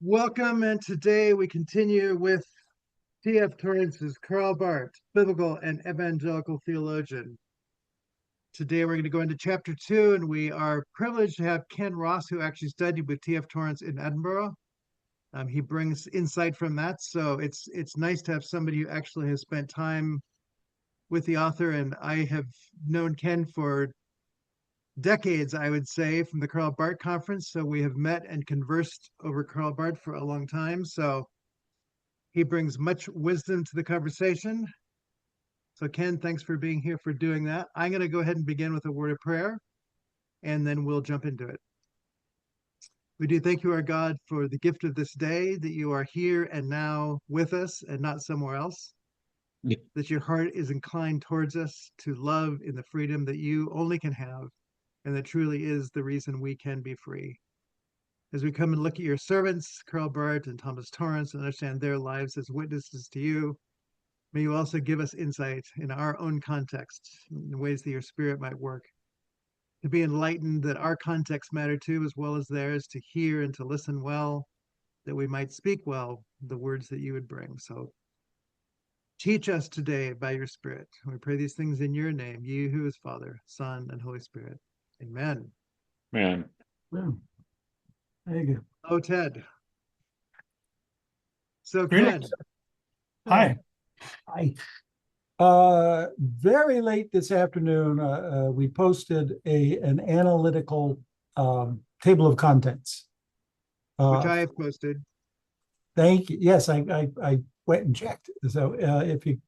Welcome, and today we continue with T.F. Torrance's Karl Barth, Biblical and Evangelical Theologian. Today we're going to go into chapter 2, and we are privileged to have Ken Ross, who actually studied with T.F. Torrance in Edinburgh. He brings insight from that, so it's nice to have somebody who actually has spent time with the author, and I have known Ken for decades, I would say, from the Karl Barth conference. So we have met and conversed over Karl Barth for a long time. So he brings much wisdom to the conversation. So Ken, thanks for being here, for doing that. I'm going to go ahead and begin with a word of prayer, and then we'll jump into it. We do thank you, our God, for the gift of this day, that you are here and now with us and not somewhere else, that your heart is inclined towards us to love in the freedom that you only can have, and that truly is the reason we can be free. As we come and look at your servants, Karl Barth and Thomas Torrance, and understand their lives as witnesses to you, may you also give us insight in our own context, in ways that your Spirit might work, to be enlightened that our context matter too, as well as theirs, to hear and to listen well, that we might speak well the words that you would bring. So teach us today by your Spirit. We pray these things in your name, you who is Father, Son, and Holy Spirit. Amen. Man. Yeah. There you go. Oh, Ted. So, Greetings. Ken. Hi. Hi. Very late this afternoon, we posted an analytical table of contents. Which I have posted. Thank you. Yes, I went and checked. So if you,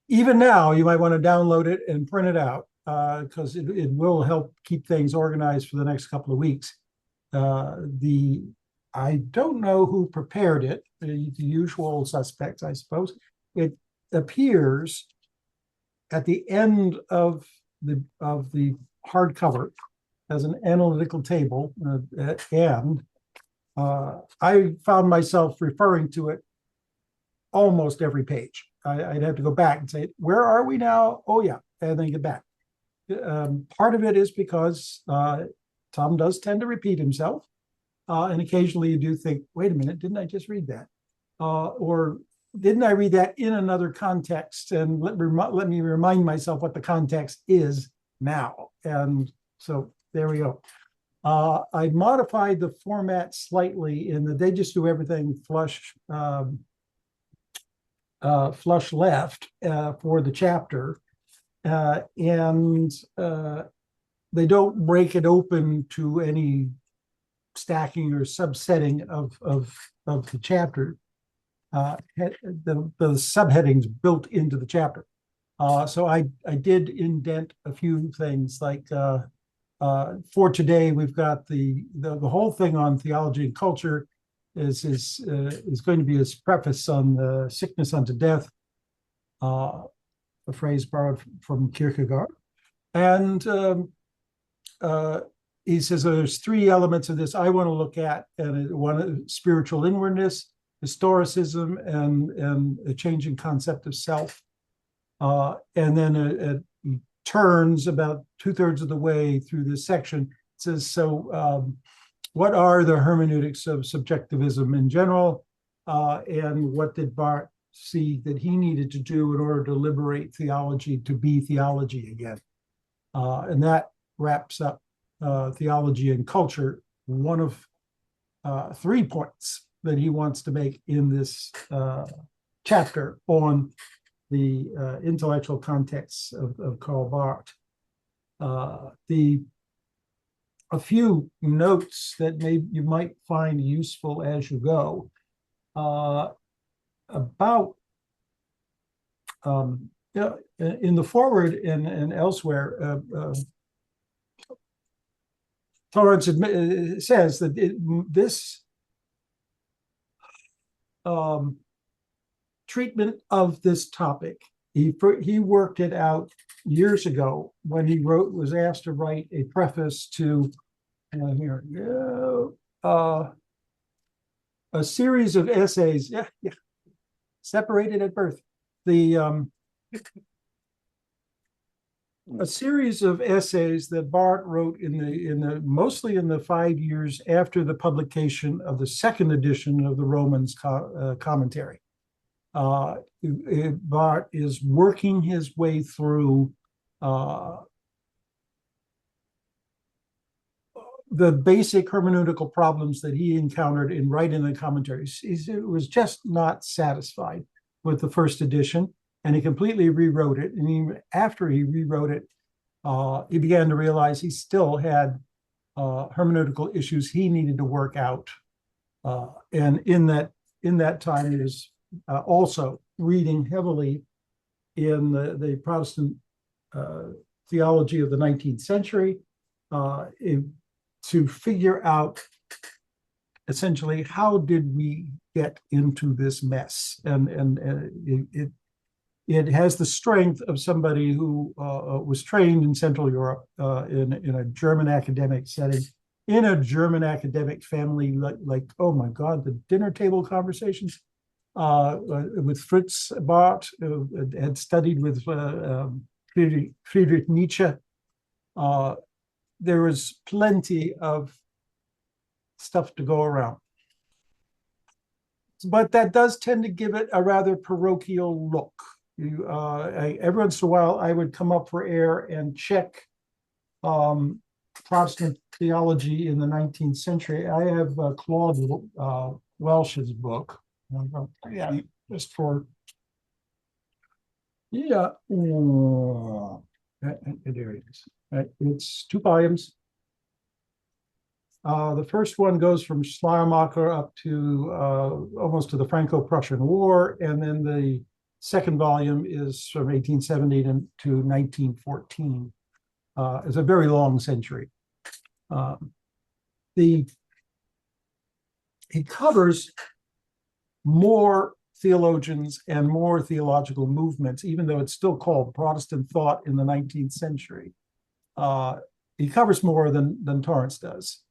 even now, you might want to download it and print it out, because it will help keep things organized for the next couple of weeks. I don't know who prepared it, the usual suspects, I suppose. It appears at the end of the hardcover as an analytical table, and I found myself referring to it almost every page. I'd have to go back and say, where are we now? Oh, yeah, and then get back. Part of it is because Tom does tend to repeat himself. And occasionally you do think, wait a minute, didn't I just read that? Or didn't I read that in another context? And let me remind myself what the context is now. And so there we go. I modified the format slightly in that they just do everything flush left for the chapter. And they don't break it open to any stacking or subsetting of the chapter. The subheadings built into the chapter. So I did indent a few things, like for today we've got the whole thing on theology and culture is going to be his preface on sickness unto death, a phrase borrowed from Kierkegaard, and he says there's three elements of this I want to look at, and one, spiritual inwardness, historicism, and a changing concept of self. And then it turns about 2/3 of the way through this section. It says, so what are the hermeneutics of subjectivism in general, and what did Barth see that he needed to do in order to liberate theology to be theology again? And that wraps up theology and culture, one of 3 points that he wants to make in this chapter on the intellectual contexts of Karl Barth. A few notes that you might find useful as you go about in the foreword and elsewhere. Torrance says that this treatment of this topic, he worked it out years ago when he was asked to write a preface to here we go, a series of essays, separated at birth. a series of essays that Barth wrote mostly in the 5 years after the publication of the second edition of the Romans commentary. Barth is working his way through the basic hermeneutical problems that he encountered in writing the commentaries. He was just not satisfied with the first edition, and he completely rewrote it. And after he rewrote it, he began to realize he still had hermeneutical issues he needed to work out. And in that time, he was also reading heavily in the Protestant theology of the 19th century to figure out essentially how did we get into this mess. And it has the strength of somebody who was trained in Central Europe in a German academic setting, in a German academic family, like oh my God, the dinner table conversations with Fritz Barth, who had studied with Friedrich Nietzsche. There was plenty of stuff to go around. But that does tend to give it a rather parochial look. Every once in a while, I would come up for air and check Protestant theology in the 19th century. I have Claude Welsh's book. Yeah, just for there it is. It's 2 volumes. The first one goes from Schleiermacher up to almost to the Franco-Prussian War, and then the second volume is from 1870 to 1914. It's a very long century. He covers more theologians and more theological movements, even though it's still called Protestant thought in the 19th century. He covers more than Torrance does,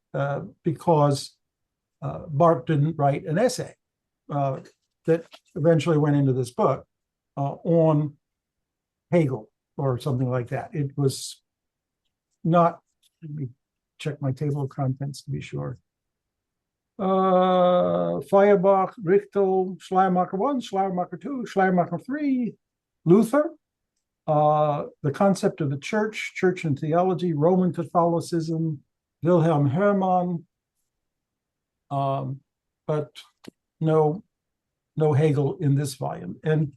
because Barth didn't write an essay that eventually went into this book on Hegel or something like that. It was not, let me check my table of contents to be sure. Feuerbach, Richtel, Schleiermacher 1, Schleiermacher 2, Schleiermacher 3, Luther, the concept of the church and theology, Roman Catholicism, Wilhelm Hermann, but no Hegel in this volume. And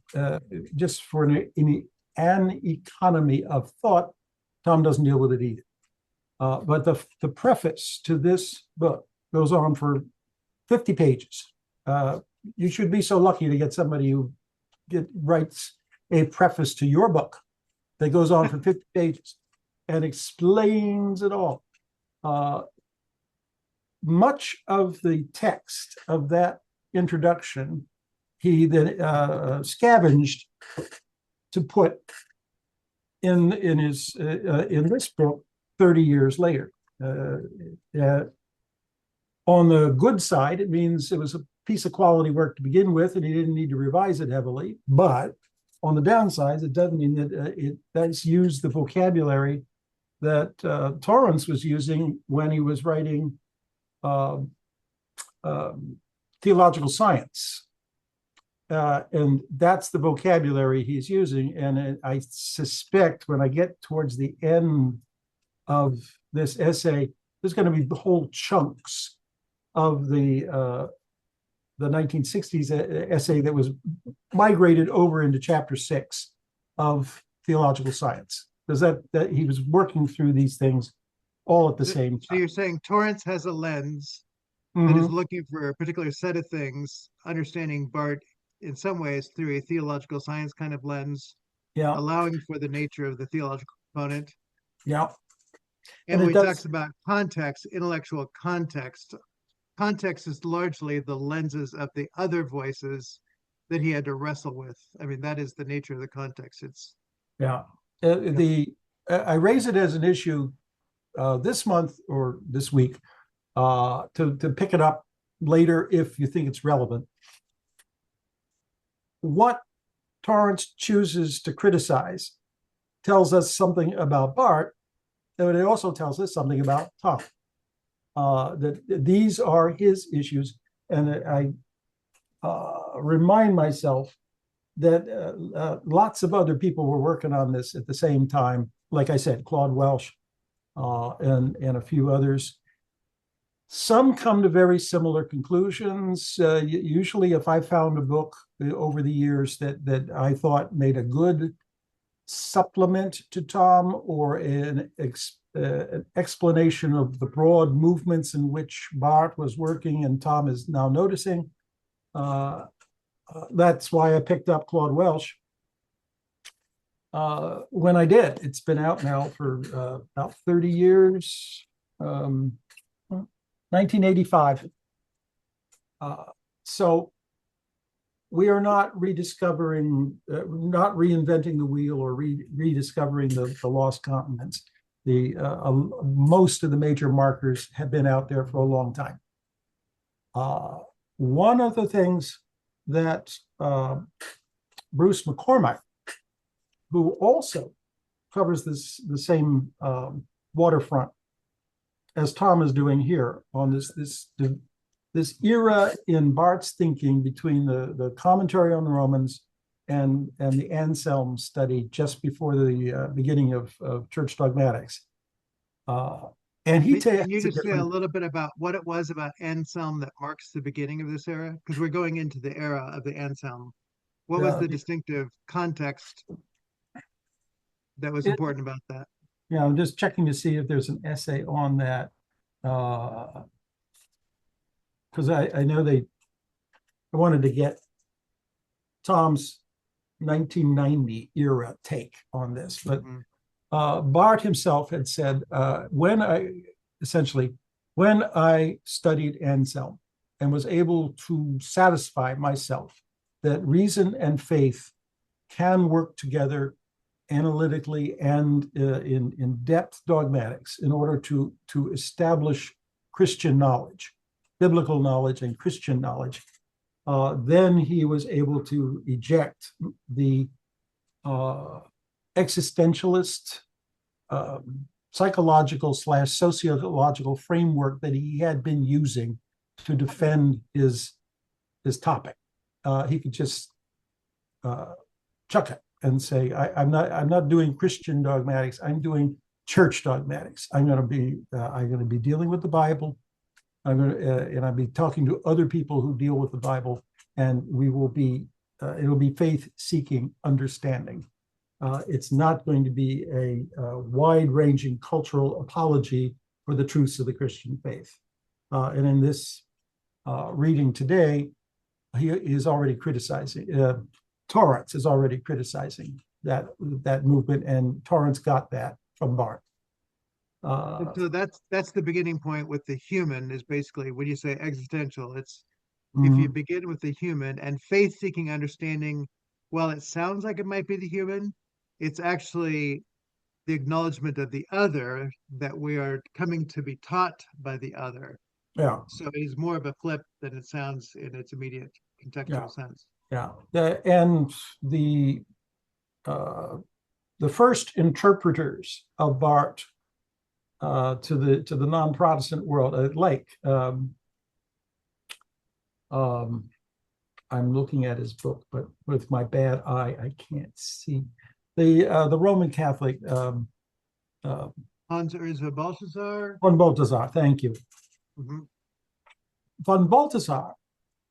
just for an economy of thought, Tom doesn't deal with it either. But the preface to this book goes on for 50 pages. You should be so lucky to get somebody who writes a preface to your book that goes on for 50 pages and explains it all. Much of the text of that introduction he then scavenged to put in his in this book 30 years later. On the good side, it means it was a piece of quality work to begin with, and he didn't need to revise it heavily. But on the downside, it doesn't mean that it does use the vocabulary that Torrance was using when he was writing theological science. And that's the vocabulary he's using. And I suspect when I get towards the end of this essay, there's going to be whole chunks of the 1960s essay that was migrated over into chapter 6 of theological science, because that he was working through these things all at the same time. So you're saying Torrance has a lens that is looking for a particular set of things, understanding Barth in some ways through a theological science kind of lens, allowing for the nature of the theological component. Yeah. And when he talks about context, intellectual context, context is largely the lenses of the other voices that he had to wrestle with. I mean, that is the nature of the context. I raise it as an issue this month or this week to pick it up later if you think it's relevant. What Torrance chooses to criticize tells us something about Barth, but it also tells us something about Tom. That these are his issues, and I remind myself that lots of other people were working on this at the same time. Like I said, Claude Welsh and a few others. Some come to very similar conclusions. Usually, if I found a book over the years that I thought made a good supplement to Tom, or an explanation of the broad movements in which Barth was working and Tom is now noticing, that's why I picked up Claude Welsh. When I did, it's been out now for about 30 years. 1985. So we are not rediscovering, not reinventing the wheel or rediscovering the lost continents. Most of the major markers have been out there for a long time. One of the things that Bruce McCormack, who also covers the same waterfront as Tom is doing here on this era in Barth's thinking between the commentary on the Romans and the Anselm study just before the beginning of church dogmatics. And can you just say a little bit about what it was about Anselm that marks the beginning of this era? Because we're going into the era of the Anselm. What was the distinctive context that was important about that? Yeah, I'm just checking to see if there's an essay on that. Because I know I wanted to get Tom's 1990 era take on this, but Barth himself had said, when I studied Anselm and was able to satisfy myself that reason and faith can work together analytically and in depth dogmatics in order to establish Christian knowledge, biblical knowledge and Christian knowledge, then he was able to eject the existentialist psychological / sociological framework that he had been using to defend his topic. He could just chuck it and say, I'm not doing Christian dogmatics. I'm doing church dogmatics. I'm going to be dealing with the Bible. And I'll be talking to other people who deal with the Bible, and it'll be faith-seeking understanding. It's not going to be a wide-ranging cultural apology for the truths of the Christian faith. And in this reading today, he is already criticizing. Torrance is already criticizing that movement, and Torrance got that from Barth. So that's the beginning point with the human, is basically when you say existential, it's if you begin with the human and faith-seeking understanding, while it sounds like it might be the human, it's actually the acknowledgement of the other, that we are coming to be taught by the other. Yeah. So it is more of a flip than it sounds in its immediate contextual sense. Yeah. And the first interpreters of Barth to the non-Protestant world, I'm looking at his book, but with my bad eye, I can't see. The Roman Catholic Hans Urs Balthasar. Von Balthasar, thank you. Von Balthasar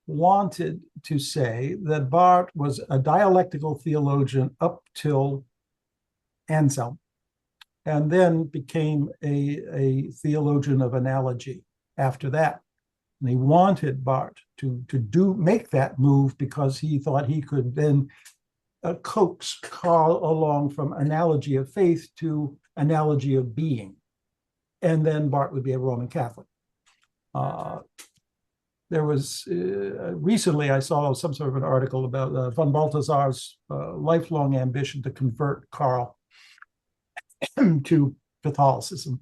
wanted to say that Barth was a dialectical theologian up till Anselm, and then became a theologian of analogy after that. And he wanted Barth to make that move because he thought he could then coax Karl along from analogy of faith to analogy of being. And then Barth would be a Roman Catholic. There was recently I saw some sort of an article about von Balthasar's lifelong ambition to convert Karl to Catholicism.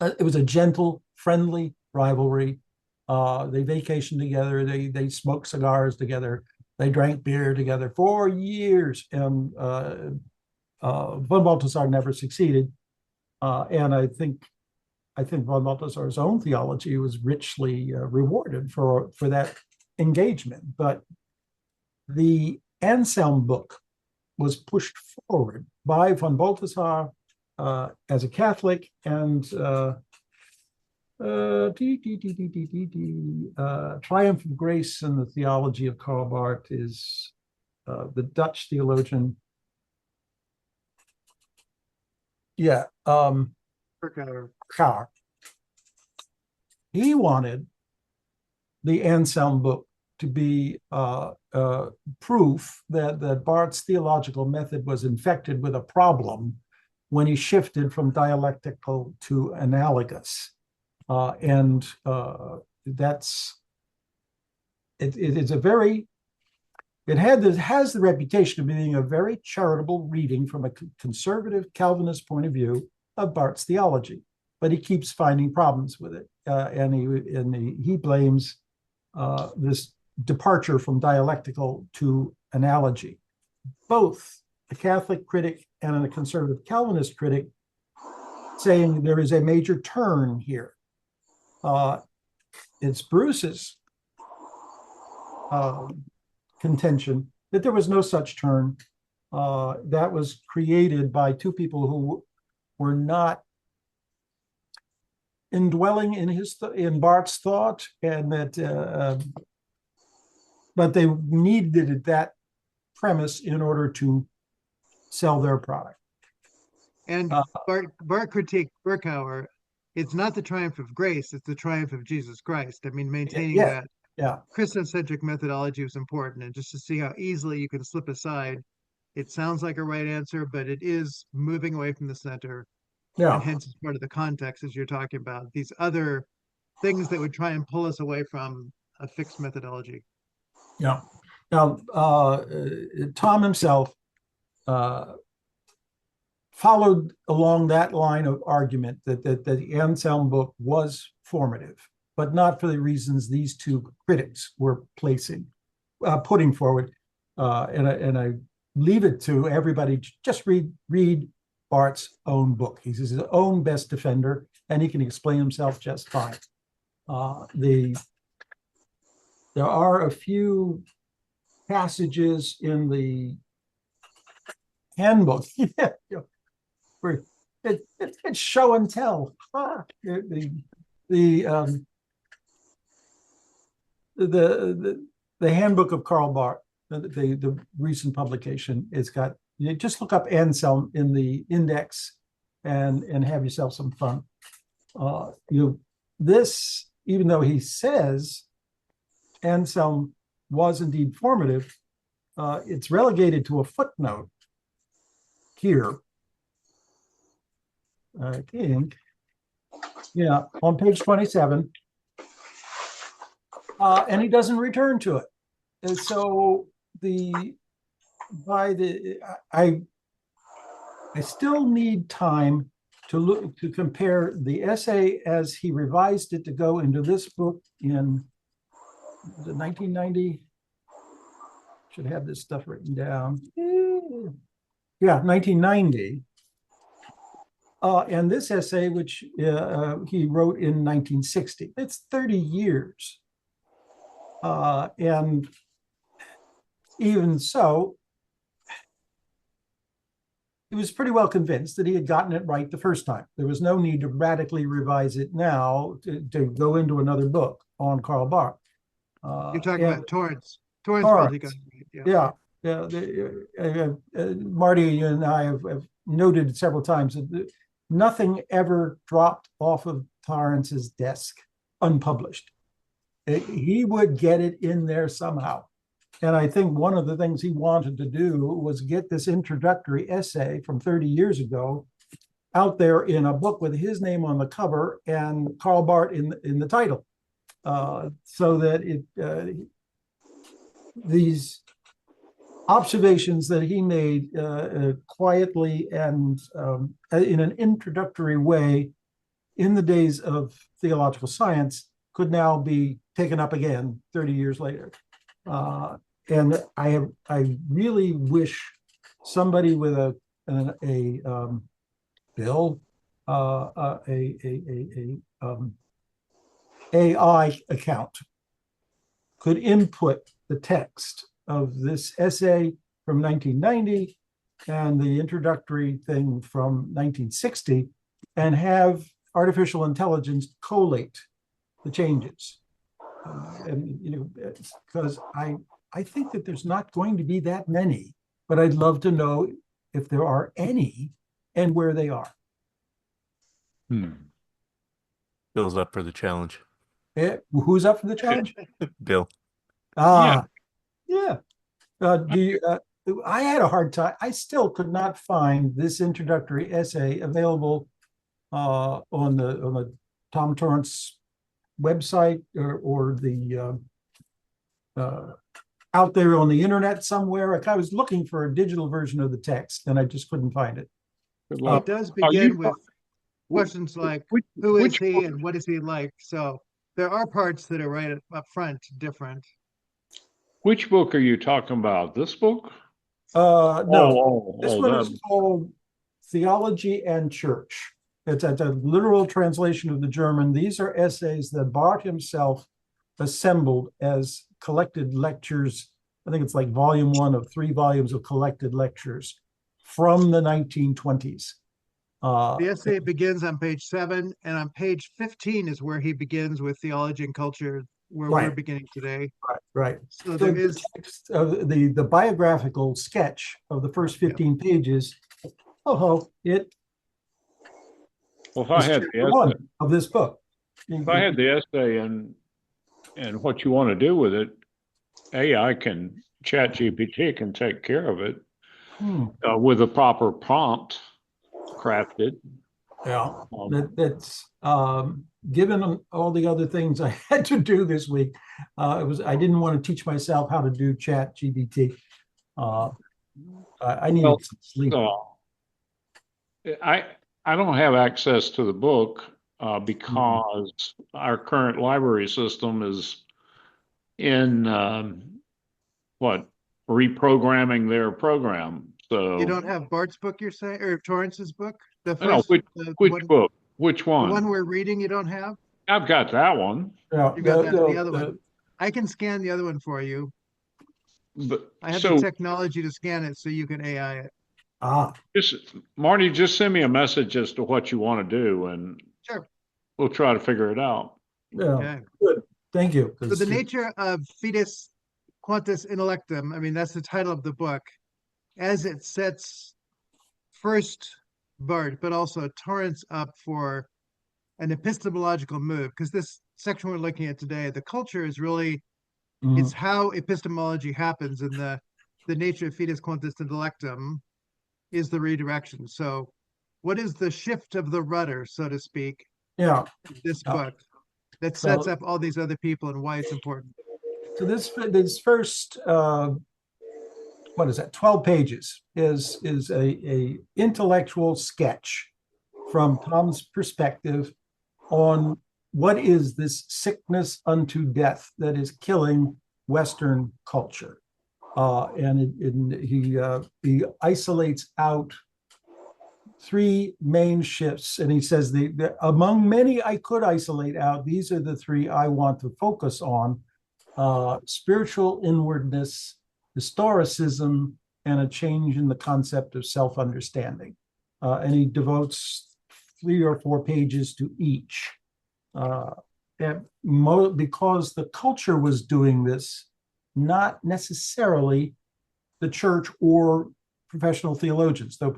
It was a gentle, friendly rivalry. They vacationed together. They smoked cigars together. They drank beer together for years. And von Balthasar never succeeded, and I think von Balthasar's own theology was richly rewarded for that engagement. But the Anselm book was pushed forward by von Balthasar as a Catholic, and Triumph of Grace and the Theology of Karl Barth is the Dutch theologian. Yeah, Karl. He wanted the Anselm book to be proof that Barth's theological method was infected with a problem when he shifted from dialectical to analogous. And that's it's a very has the reputation of being a very charitable reading from a conservative Calvinist point of view of Barth's theology, but he keeps finding problems with it, and he blames this departure from dialectical to analogy. Both a Catholic critic and a conservative Calvinist critic saying there is a major turn here. It's Bruce's contention that there was no such turn. That was created by two people who were not indwelling in Barth's thought, and that but they needed that premise in order to sell their product. And Barth critiqued Berkouwer. It's not the triumph of grace; it's the triumph of Jesus Christ. I mean, maintaining that Christocentric methodology was important, and just to see how easily you can slip aside. It sounds like a right answer, but it is moving away from the center. And hence it's part of the context as you're talking about these other things that would try and pull us away from a fixed methodology. Yeah. Now, Tom himself followed along that line of argument that the Anselm book was formative, but not for the reasons these two critics were putting forward. And I leave it to everybody to just read Barth's own book. He's his own best defender, and he can explain himself just fine. There are a few passages in the handbook where it's show and tell. The handbook of Karl Barth, the recent publication, it's got. You just look up Anselm in the index and have yourself some fun. This, even though he says Anselm was indeed formative, it's relegated to a footnote here. I think, on page 27, and he doesn't return to it. And so I still need time to compare the essay as he revised it to go into this book in the 1990. Should have this stuff written down. 1990. And this essay, which he wrote in 1960. It's 30 years. And even so, he was pretty well convinced that he had gotten it right the first time. There was no need to radically revise it now to go into another book on Karl Barth. You're talking about Torrance. Torrance. Marty and I have noted several times that nothing ever dropped off of Torrance's desk unpublished. He would get it in there somehow. And I think one of the things he wanted to do was get this introductory essay from 30 years ago out there in a book with his name on the cover and Karl Barth in the title, so that these observations that he made quietly and in an introductory way in the days of theological science could now be taken up again 30 years later. And I really wish somebody with a a bill, AI account could input the text of this essay from 1990 and the introductory thing from 1960 and have artificial intelligence collate the changes. And, because I think that there's not going to be that many, but I'd love to know if there are any and where they are. Bill's up for the challenge. Who's up for the challenge? Bill. Yeah. I had a hard time. I still could not find this introductory essay available on the Tom Torrance website or the out there on the internet somewhere. Like I was looking for a digital version of the text and I just couldn't find it. It does begin with questions like, who is he and what is he like? So there are parts that are right up front different. Which book are you talking about? This book? No, this one is called Theology and Church. It's a literal translation of the German. These are essays that Barth himself assembled as collected lectures. I think it's like volume 1 of 3 volumes of collected lectures from the 1920s. The essay begins on page 7, and on page 15 is where he begins with Theology and Culture, where we're beginning today. Right. So there is the biographical sketch of the first 15 pages. Well, if I had the essay of this book, if I had the essay and what you want to do with it, AI can ChatGPT can take care of it with a proper prompt crafted. Yeah, that's given all the other things I had to do this week. I didn't want to teach myself how to do ChatGPT. I needed some sleep. I don't have access to the book because our current library system is in reprogramming their program. So you don't have Bart's book, you're saying, or Torrance's book? The first, which book? Which one? The one we're reading, you don't have? I've got that one. You got the other one. I can scan the other one for you. But I have the technology to scan it so you can AI it. Marty, just send me a message as to what you want to do, and sure, we'll try to figure it out. Yeah, okay. Good. Thank you. So the nature of Fides Quantus Intellectum, I mean, that's the title of the book, as it sets first Barth, but also Torrance up for an epistemological move, because this section we're looking at today, the culture is really, it's how epistemology happens, and the nature of Fides Quantus Intellectum is the redirection. So what is the shift of the rudder, so to speak, this book that sets up all these other people and why it's important? So this first, 12 pages is a intellectual sketch from Tom's perspective on what is this sickness unto death that is killing Western culture. And he isolates out 3 main shifts, and he says among many I could isolate out, these are the 3 I want to focus on: spiritual inwardness, historicism, and a change in the concept of self-understanding. And he devotes 3 or 4 pages to each. Because the culture was doing this, not necessarily the church or professional theologians, though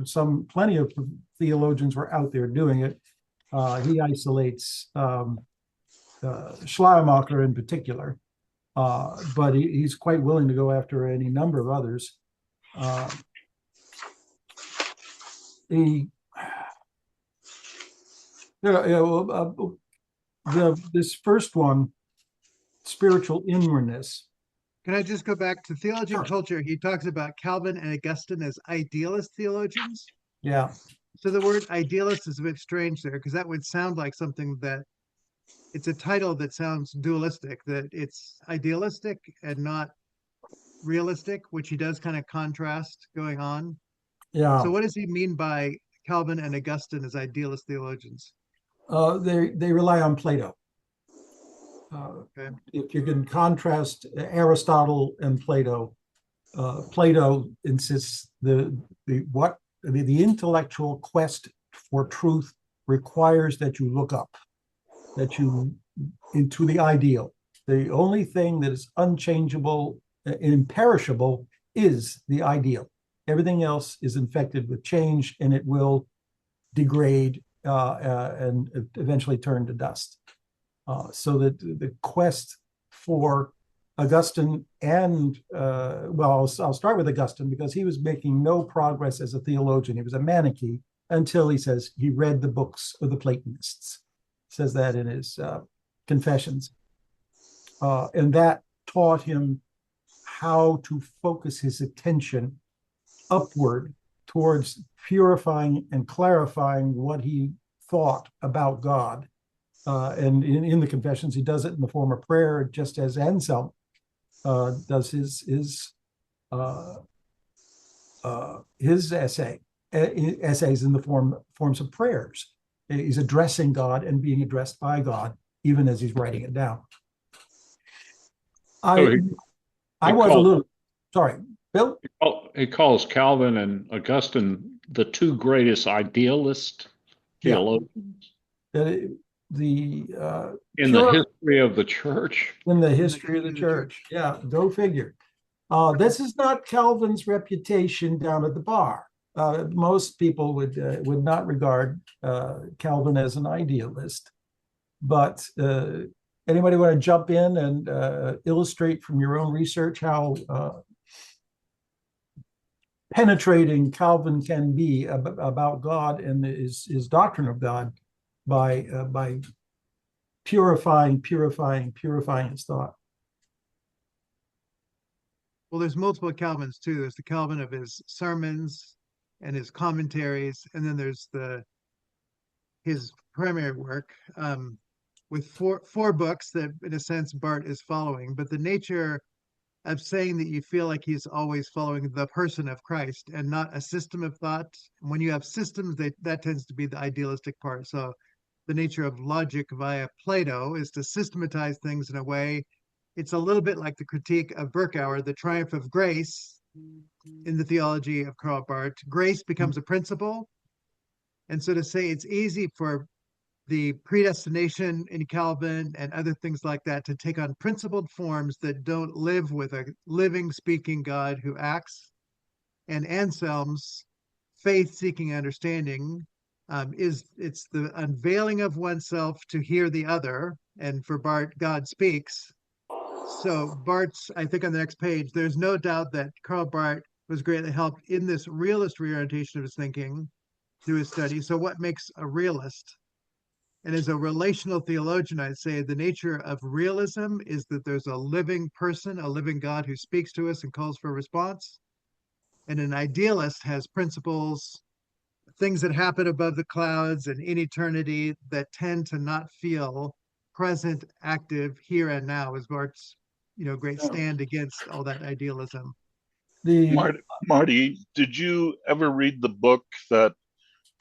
plenty of theologians were out there doing it. He isolates Schleiermacher in particular, but he's quite willing to go after any number of others. This first one, spiritual inwardness. Can I just go back to Theology and Culture? He talks about Calvin and Augustine as idealist theologians. Yeah. So the word idealist is a bit strange there, because that would sound like something that it's a title that sounds dualistic, that it's idealistic and not realistic, which he does kind of contrast going on. Yeah, So what does he mean by Calvin and Augustine as idealist theologians? they rely on Plato. Okay. If you can contrast Aristotle and Plato, Plato insists the intellectual quest for truth requires that you look up, that you into the ideal. The only thing that is unchangeable, imperishable, is the ideal. Everything else is infected with change, and it will degrade and eventually turn to dust. So that the quest for Augustine and I'll start with Augustine because he was making no progress as a theologian. He was a Manichae until he says he read the books of the Platonists. He says that in his Confessions, and that taught him how to focus his attention upward towards purifying and clarifying what he thought about God. And in the Confessions, he does it in the form of prayer, just as Anselm does his essays in the forms of prayers. He's addressing God and being addressed by God, even as he's writing it down. I was a little sorry, Bill. He calls Calvin and Augustine the two greatest idealist theologians in the history of the church. In the history of the church. Yeah, go figure. This is not Calvin's reputation down at the bar. Most people would not regard Calvin as an idealist, but anybody want to jump in and illustrate from your own research how penetrating Calvin can be about God and his doctrine of God by purifying his thought? Well, there's multiple Calvins too. There's the Calvin of his sermons and his commentaries, and then there's his primary work with four books that, in a sense, Barth is following. But the nature of saying that you feel like he's always following the person of Christ and not a system of thought. When you have systems, that tends to be the idealistic part. So the nature of logic via Plato is to systematize things in a way. It's a little bit like the critique of Berkouwer, the triumph of grace in the theology of Karl Barth. Grace becomes a principle. And so to say it's easy for the predestination in Calvin and other things like that to take on principled forms that don't live with a living, speaking God who acts. And Anselm's faith-seeking understanding it's the unveiling of oneself to hear the other. And for Barth, God speaks. So Barth's, I think on the next page, there's no doubt that Karl Barth was greatly helped in this realist reorientation of his thinking through his study. So what makes a realist? And as a relational theologian, I'd say the nature of realism is that there's a living person, a living God who speaks to us and calls for a response. And an idealist has principles, things that happen above the clouds and in eternity that tend to not feel present, active, here and now, is Barth's, great stand against all that idealism. Marty, did you ever read the book that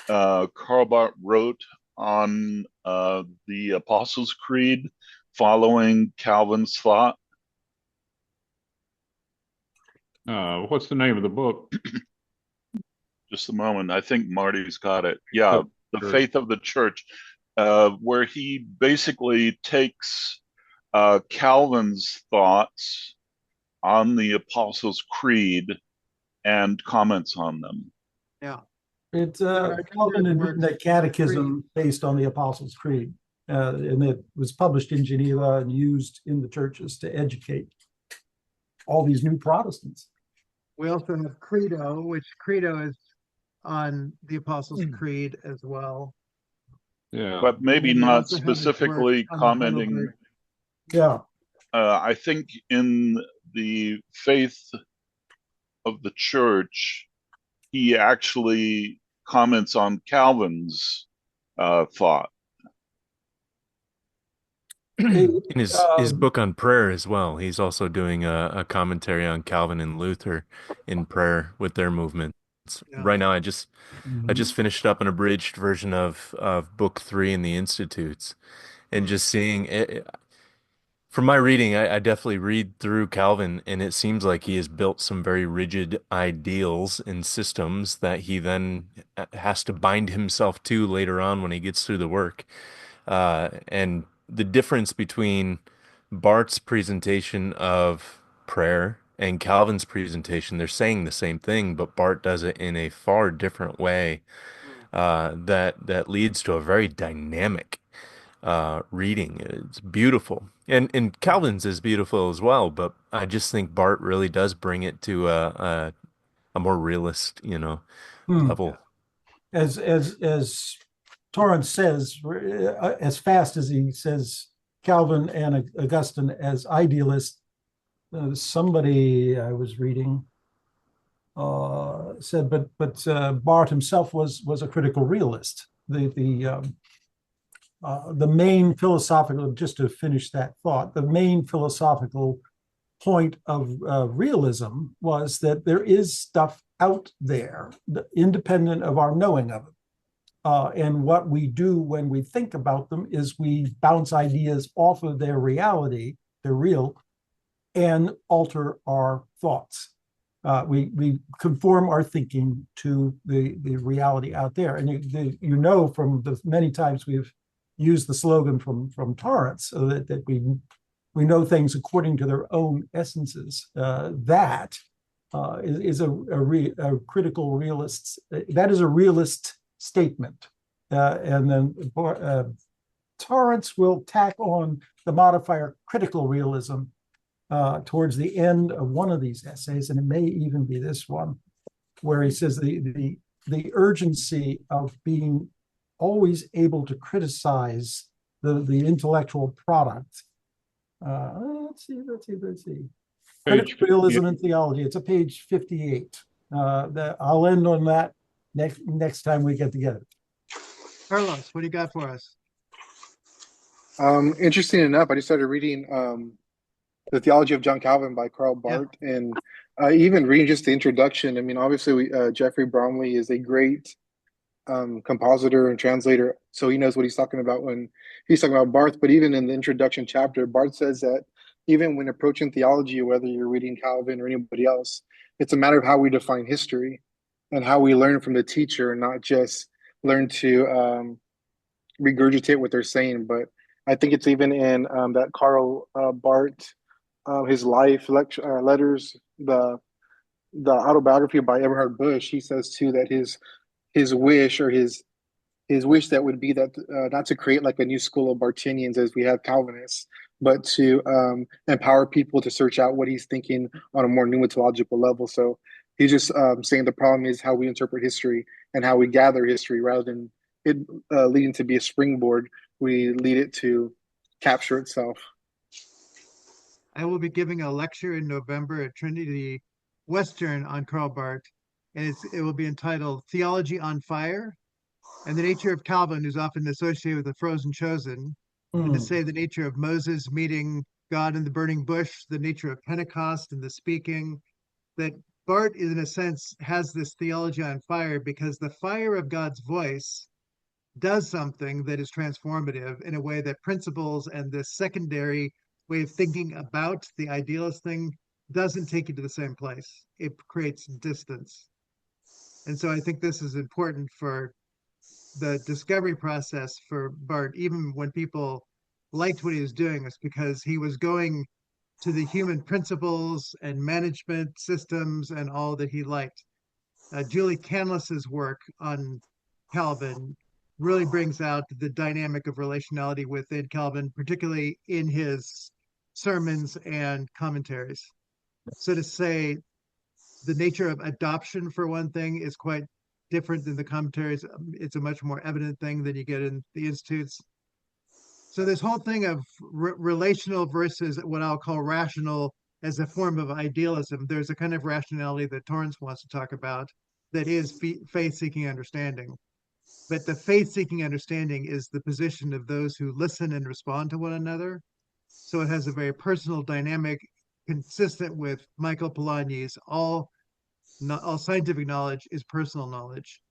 Karl Barth wrote on the Apostles' Creed following Calvin's thought? What's the name of the book? Just a moment. I think Marty's got it. Yeah, The Faith of the Church, where he basically takes Calvin's thoughts on the Apostles' Creed and comments on them. Yeah. It's Calvin had written a catechism based on the Apostles' Creed, and it was published in Geneva and used in the churches to educate all these new Protestants. We also have Credo, which Credo is on the Apostles' Creed as well. Yeah, but maybe not specifically commenting. Yeah. I think in the Faith of the Church, he actually comments on Calvin's thought. In his book on prayer as well, he's also doing a commentary on Calvin and Luther in prayer with their movement. Yeah. Right now, I just finished up an abridged version of book 3 in the Institutes, and just seeing it. From my reading, I definitely read through Calvin, and it seems like he has built some very rigid ideals and systems that he then has to bind himself to later on when he gets through the work. And the difference between Barth's presentation of prayer and Calvin's presentation, they're saying the same thing, but Barth does it in a far different way, that leads to a very dynamic reading. It's beautiful, and Calvin's is beautiful as well. But I just think Barth really does bring it to a more realist, level. As Torrance says, as fast as he says Calvin and Augustine as idealists, somebody I was reading said, but Barth himself was a critical realist. The main philosophical, just to finish that thought, the main philosophical point of realism was that there is stuff out there independent of our knowing of it. And what we do when we think about them is we bounce ideas off of their reality, their real, and alter our thoughts. We conform our thinking to the reality out there. And you know from the many times we've used the slogan from Torrance, that we know things according to their own essences. That is a critical realist. That is a realist statement. And then Torrance will tack on the modifier critical realism towards the end of one of these essays, and it may even be this one, where he says the urgency of being always able to criticize the intellectual product. Let's see. Critical realism in theology. It's a page 58. I'll end on that next time we get together. Carlos, what do you got for us? Interesting enough, I just started reading The Theology of John Calvin by Karl Barth, and even reading just the introduction. I mean, obviously, Jeffrey Bromley is a great compositor and translator, so he knows what he's talking about when he's talking about Barth. But even in the introduction chapter, Barth says that even when approaching theology, whether you're reading Calvin or anybody else, it's a matter of how we define history and how we learn from the teacher, and not just learn to regurgitate what they're saying. But I think it's even in that Karl Barth, his life letters, the autobiography by Eberhard Busch. He says too that his wish, or his wish, that would be that not to create like a new school of Bartinians as we have Calvinists, but to empower people to search out what he's thinking on a more pneumatological level. So he's just saying the problem is how we interpret history and how we gather history, rather than it leading to be a springboard. We lead it to capture itself. I will be giving a lecture in November at Trinity Western on Karl Barth, and it will be entitled Theology on Fire and the Nature of Calvin, who's often associated with the frozen chosen, and to say the nature of Moses meeting God in the burning bush, the nature of Pentecost and the speaking, that Barth, in a sense, has this theology on fire because the fire of God's voice does something that is transformative in a way that principles and this secondary way of thinking about the idealist thing doesn't take you to the same place. It creates distance. And so I think this is important for the discovery process for Barth. Even when people liked what he was doing, it's because he was going to the human principles and management systems and all that he liked. Julie Canless's work on Calvin really brings out the dynamic of relationality within Calvin, particularly in his sermons and commentaries. So to say the nature of adoption, for one thing, is quite different than the commentaries. It's a much more evident thing than you get in the Institutes. So this whole thing of relational versus what I'll call rational as a form of idealism, there's a kind of rationality that Torrance wants to talk about that is faith-seeking understanding. But the faith-seeking understanding is the position of those who listen and respond to one another. So it has a very personal dynamic consistent with Michael Polanyi's all not all scientific knowledge is personal knowledge.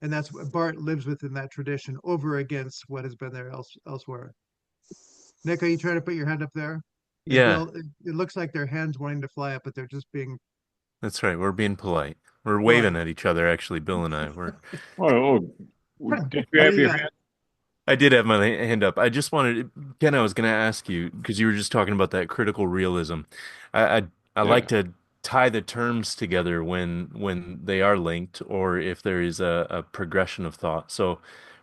And that's what Barth lives within that tradition over against what has been there elsewhere. Nick, are you trying to put your hand up there? And Yeah, Bill, it looks like their hands wanting to fly up, but they're just being that's right. We're being polite. We're waving polite. at each other, actually, Bill and I. Did you What do have you your got? hand? I did have my hand up. I just wanted, Ken, I was going to ask you because you were just talking about that critical realism. I like Yeah. to tie the terms together when they are linked or if there is a progression of thought. So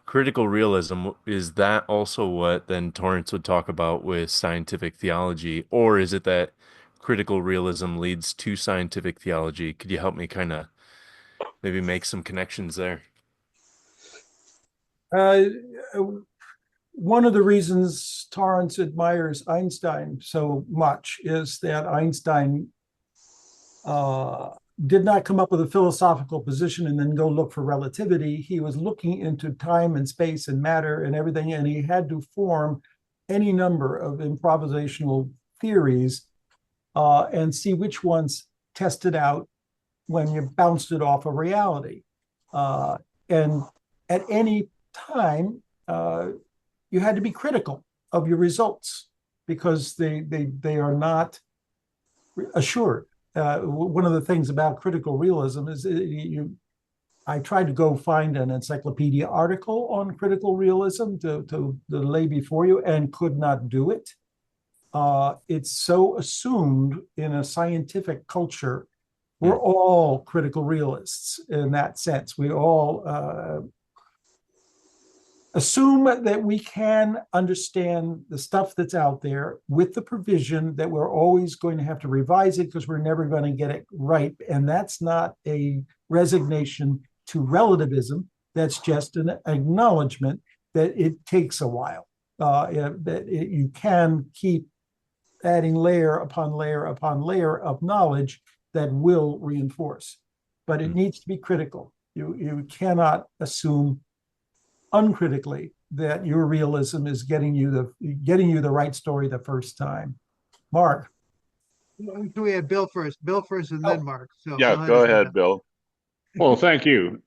critical realism, is that also what then Torrance would talk about with scientific theology, or is it that critical realism leads to scientific theology? Could you help me kind of maybe make some connections there? Uh, One of the reasons Torrance admires Einstein so much is that Einstein did not come up with a philosophical position and then go look for relativity. He was looking into time and space and matter and everything, and he had to form any number of improvisational theories and see which ones tested out when you bounced it off of reality. And at any time, you had to be critical of your results because they are not assured. One of the things about critical realism is I tried to go find an encyclopedia article on critical realism to lay before you and could not do it. It's so assumed in a scientific culture. We're all critical realists in that sense. We all assume that we can understand the stuff that's out there with the provision that we're always going to have to revise it because we're never going to get it right. And that's not a resignation to relativism. That's just an acknowledgement that it takes a while, you can keep adding layer upon layer upon layer of knowledge that will reinforce. But it needs to be critical. You cannot assume uncritically that your realism is getting you the right story the first time. Mark. We had Bill first, and then Mark. So Yeah, go ahead, Bill. Well, thank you.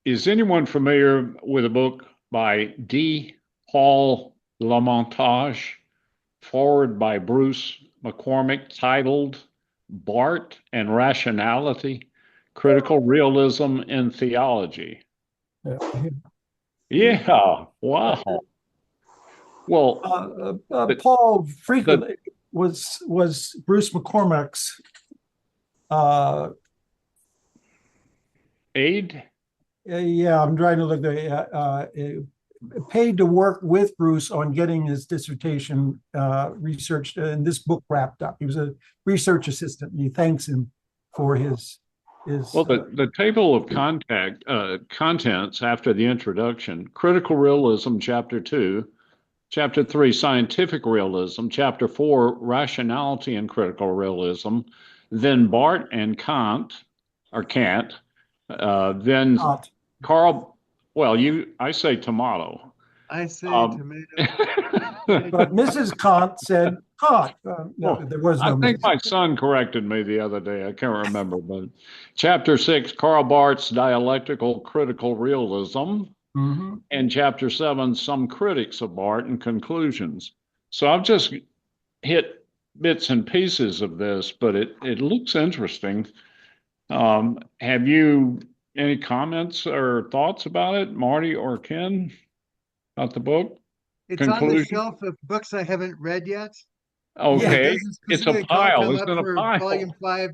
Is anyone familiar with a book by D. Paul Lamontage, forward by Bruce McCormick, titled Barth and Rationality, Critical Realism in Theology? Yeah, wow. Well, Paul frequently was Bruce McCormick's aide. Yeah, I'm trying to look paid to work with Bruce on getting his dissertation researched and this book wrapped up. He was a research assistant, and he thanks him for his. Well, the table of contents after the introduction: critical realism, chapter 2; chapter 3, scientific realism; chapter 4, rationality and critical realism; then Barth and Kant, or Kant; then Kant. Karl. Well, I say tomato. I say tomato. But Mrs. Kant said Kant. No, there was no. I think my son corrected me the other day. I can't remember, but chapter 6, Karl Barth's dialectical critical realism, and chapter 7, some critics of Barth and conclusions. So I've just hit bits and pieces of this, but it looks interesting. Have you any comments or thoughts about it, Marty or Ken, about the book? It's on the shelf of books I haven't read yet. Okay, it's a pile. It's in a pile. Volume 5.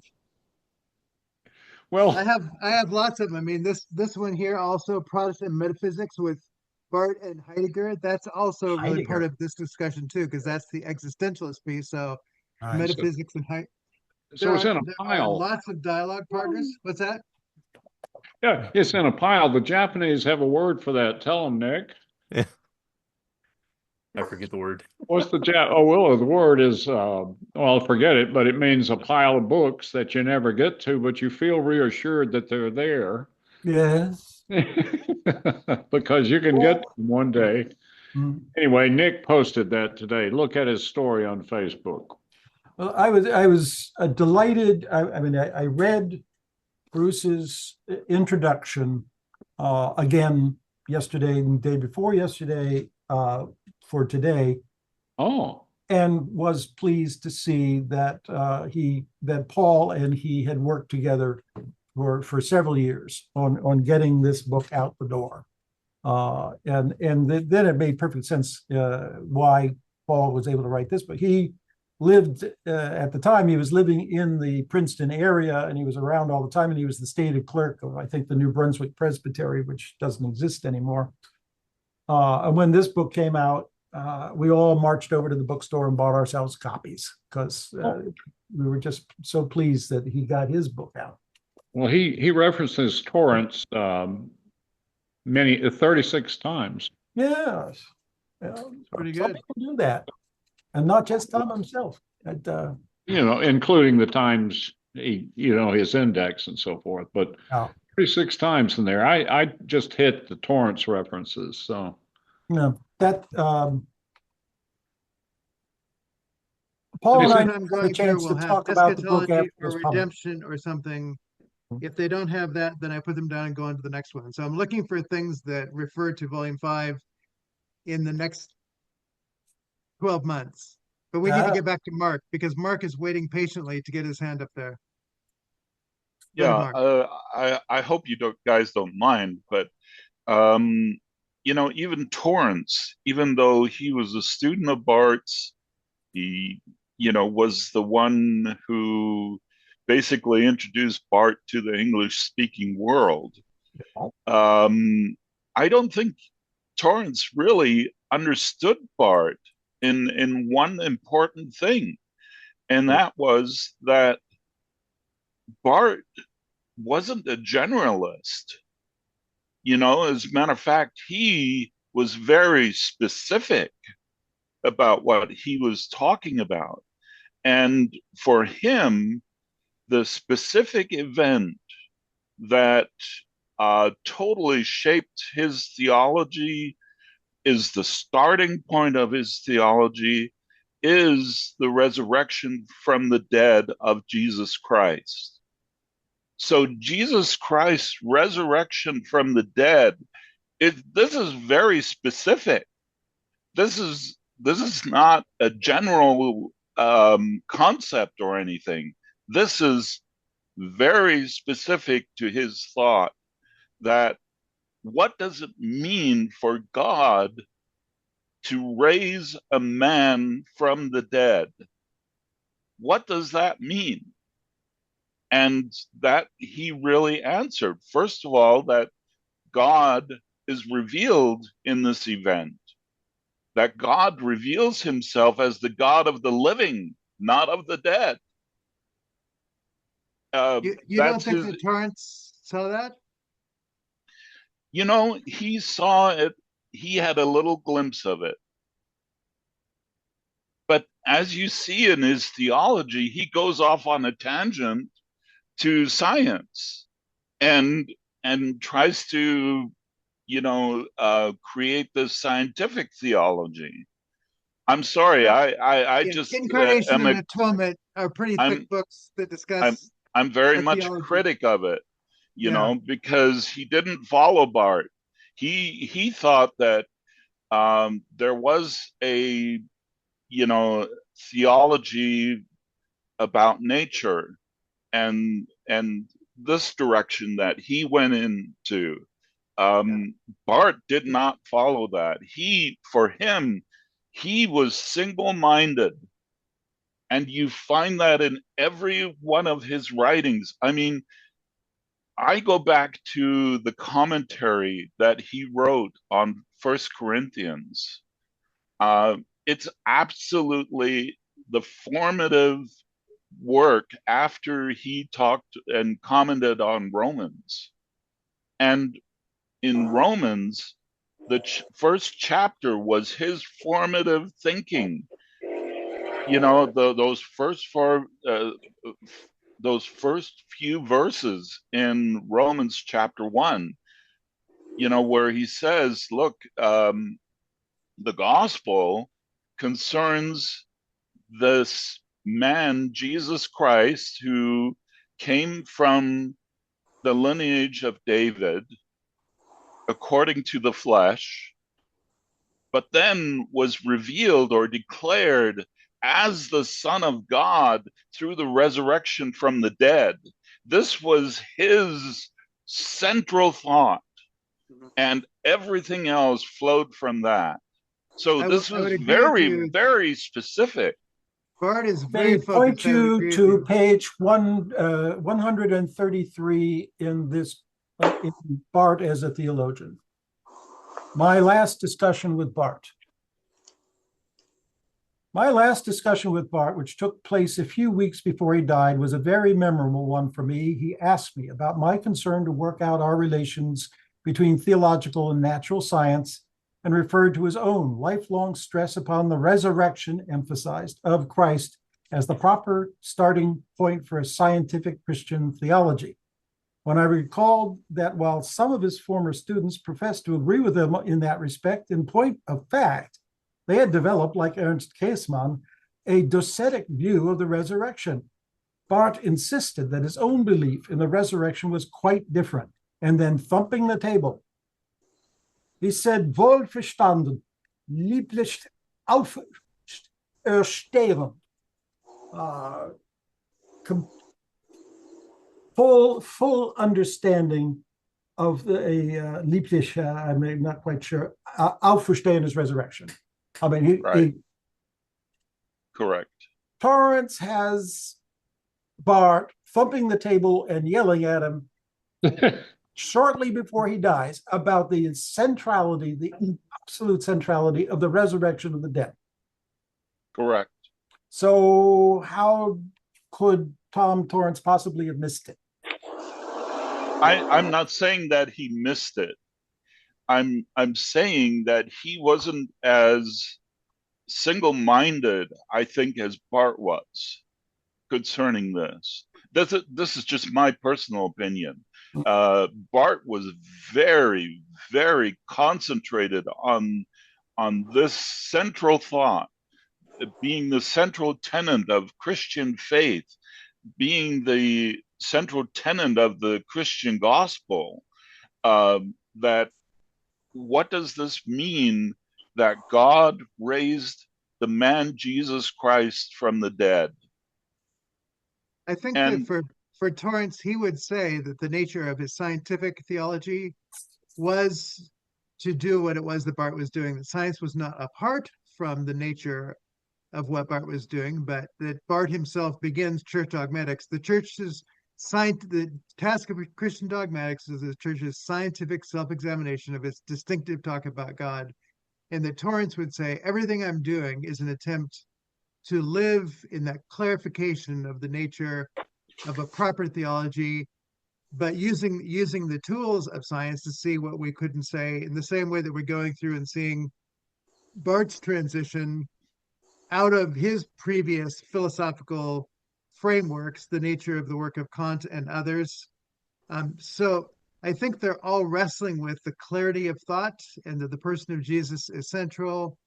Well, I have lots of them. I mean, this one here also, Protestant metaphysics with Barth and Heidegger. That's also really part of this discussion too, because that's the existentialist piece. So metaphysics and Heidegger. So it's in a pile. Lots of dialogue partners. What's that? Yeah, it's in a pile. The Japanese have a word for that. Tell them, Nick. Yeah. I forget the word. What's the the word is, forget it, but it means a pile of books that you never get to, but you feel reassured that they're there. Yes. Because you can get them one day. Anyway, Nick posted that today. Look at his story on Facebook. Well, I was delighted. I read Bruce's introduction again yesterday and the day before yesterday for today. Oh. And was pleased to see that that Paul and he had worked together for several years on getting this book out the door. And then it made perfect sense why Paul was able to write this. But he lived at the time, he was living in the Princeton area, and he was around all the time, and he was the stated clerk of, I think, the New Brunswick Presbytery, which doesn't exist anymore. And when this book came out, we all marched over to the bookstore and bought ourselves copies because we were just so pleased that he got his book out. Well, he references Torrance 36 times. Yes. Pretty Some good. people do that. And not just Tom himself. Including the times his index and so forth, but 36 times in there. I just hit the Torrance references. So that Paul and I I'm had going a chance we'll to have talk about the book eschatology after or it's published. redemption or something. If they don't have that, then I put them down and go on to the next one. So I'm looking for things that refer to volume 5 in the next 12 months. But we need to get back to Mark because Mark is waiting patiently to get his hand up there. Yeah, I hope you guys don't mind, but even Torrance, even though he was a student of Barth's, he was the one who basically introduced Barth to the English-speaking world. I don't think Torrance really understood Barth in one important thing, and that was that Barth wasn't a generalist. As a matter of fact, he was very specific about what he was talking about. And for him, the specific event that totally shaped his theology, is the starting point of his theology, is the resurrection from the dead of Jesus Christ. So Jesus Christ's resurrection from the dead, this is very specific. This is not a general concept or anything. This is very specific to his thought, that what does it mean for God to raise a man from the dead? What does that mean? And that he really answered. First of all, that God is revealed in this event, that God reveals himself as the God of the living, not of the dead. You don't think that Torrance saw that? He saw it. He had a little glimpse of it. But as you see in his theology, he goes off on a tangent to science and tries to create this scientific theology. I'm sorry, I just Incarnation and Atonement are pretty thick books that discuss. I'm very much a critic of it, because he didn't follow Barth. He thought that there was a theology about nature, and this direction that he went into. Barth did not follow that. For him, he was single-minded, and you find that in every one of his writings. I mean, I go back to the commentary that he wrote on 1 Corinthians. It's absolutely the formative work after he talked and commented on Romans. And in Romans, the first chapter was his formative thinking. Those first few verses in Romans chapter 1, where he says, look, the gospel concerns this man, Jesus Christ, who came from the lineage of David according to the flesh, but then was revealed or declared as the Son of God through the resurrection from the dead. This was his central thought, and everything else flowed from that. So this I would was agree with very, you. very specific. Barth is They very point focused. I would you agree with to you. page 133 in this in Barth as a theologian. My last discussion with Barth. My last discussion with Barth, which took place a few weeks before he died, was a very memorable one for me. He asked me about my concern to work out our relations between theological and natural science, and referred to his own lifelong stress upon the resurrection emphasized of Christ as the proper starting point for a scientific Christian theology. When I recalled that while some of his former students professed to agree with him in that respect, in point of fact, they had developed, like Ernst Käsemann, a docetic view of the resurrection. Barth insisted that his own belief in the resurrection was quite different, and then thumping the table, he said, wohlverstanden, lieblich auferstehen. Full understanding of the lieblich, I'm not quite sure, auferstehen is resurrection. I mean, Right. Correct. Torrance has Barth thumping the table and yelling at him shortly before he dies about the centrality, the absolute centrality of the resurrection of the dead. Correct. So how could Tom Torrance possibly have missed it? I'm not saying that he missed it. I'm saying that he wasn't as single-minded, I think, as Barth was concerning this. This is just my personal opinion. Barth was very, very concentrated on this central thought, being the central tenet of Christian faith, being the central tenet of the Christian gospel. That what does this mean that God raised the man Jesus Christ from the dead? I think And that for Torrance, he would say that the nature of his scientific theology was to do what it was that Barth was doing, that science was not apart from the nature of what Barth was doing, but that Barth himself begins church dogmatics. The task of Christian dogmatics is the church's scientific self-examination of its distinctive talk about God. And that Torrance would say, everything I'm doing is an attempt to live in that clarification of the nature of a proper theology, but using the tools of science to see what we couldn't say, in the same way that we're going through and seeing Barth's transition out of his previous philosophical frameworks, the nature of the work of Kant and others. So I think they're all wrestling with the clarity of thought, and that the person of Jesus is central,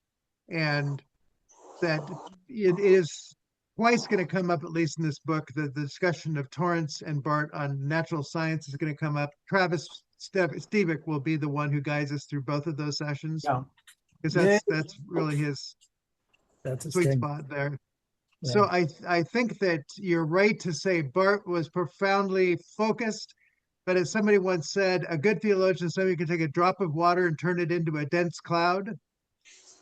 and that it is twice going to come up, at least in this book, that the discussion of Torrance and Barth on natural science is going to come up. Travis Stevick will be the one who guides us through both of those sessions, because that's really his sweet spot there. Yeah. So I think that you're right to say Barth was profoundly focused, but as somebody once said, a good theologian is somebody who can take a drop of water and turn it into a dense cloud.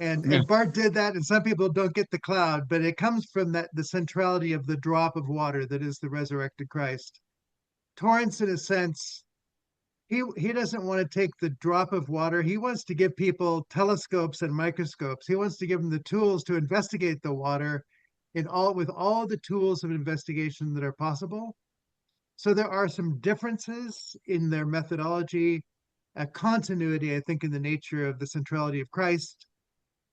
And Barth did that, and some people don't get the cloud, but it comes from the centrality of the drop of water that is the resurrected Christ. Torrance, in a sense, he doesn't want to take the drop of water. He wants to give people telescopes and microscopes. He wants to give them the tools to investigate the water with all the tools of investigation that are possible. So there are some differences in their methodology, a continuity, I think, in the nature of the centrality of Christ,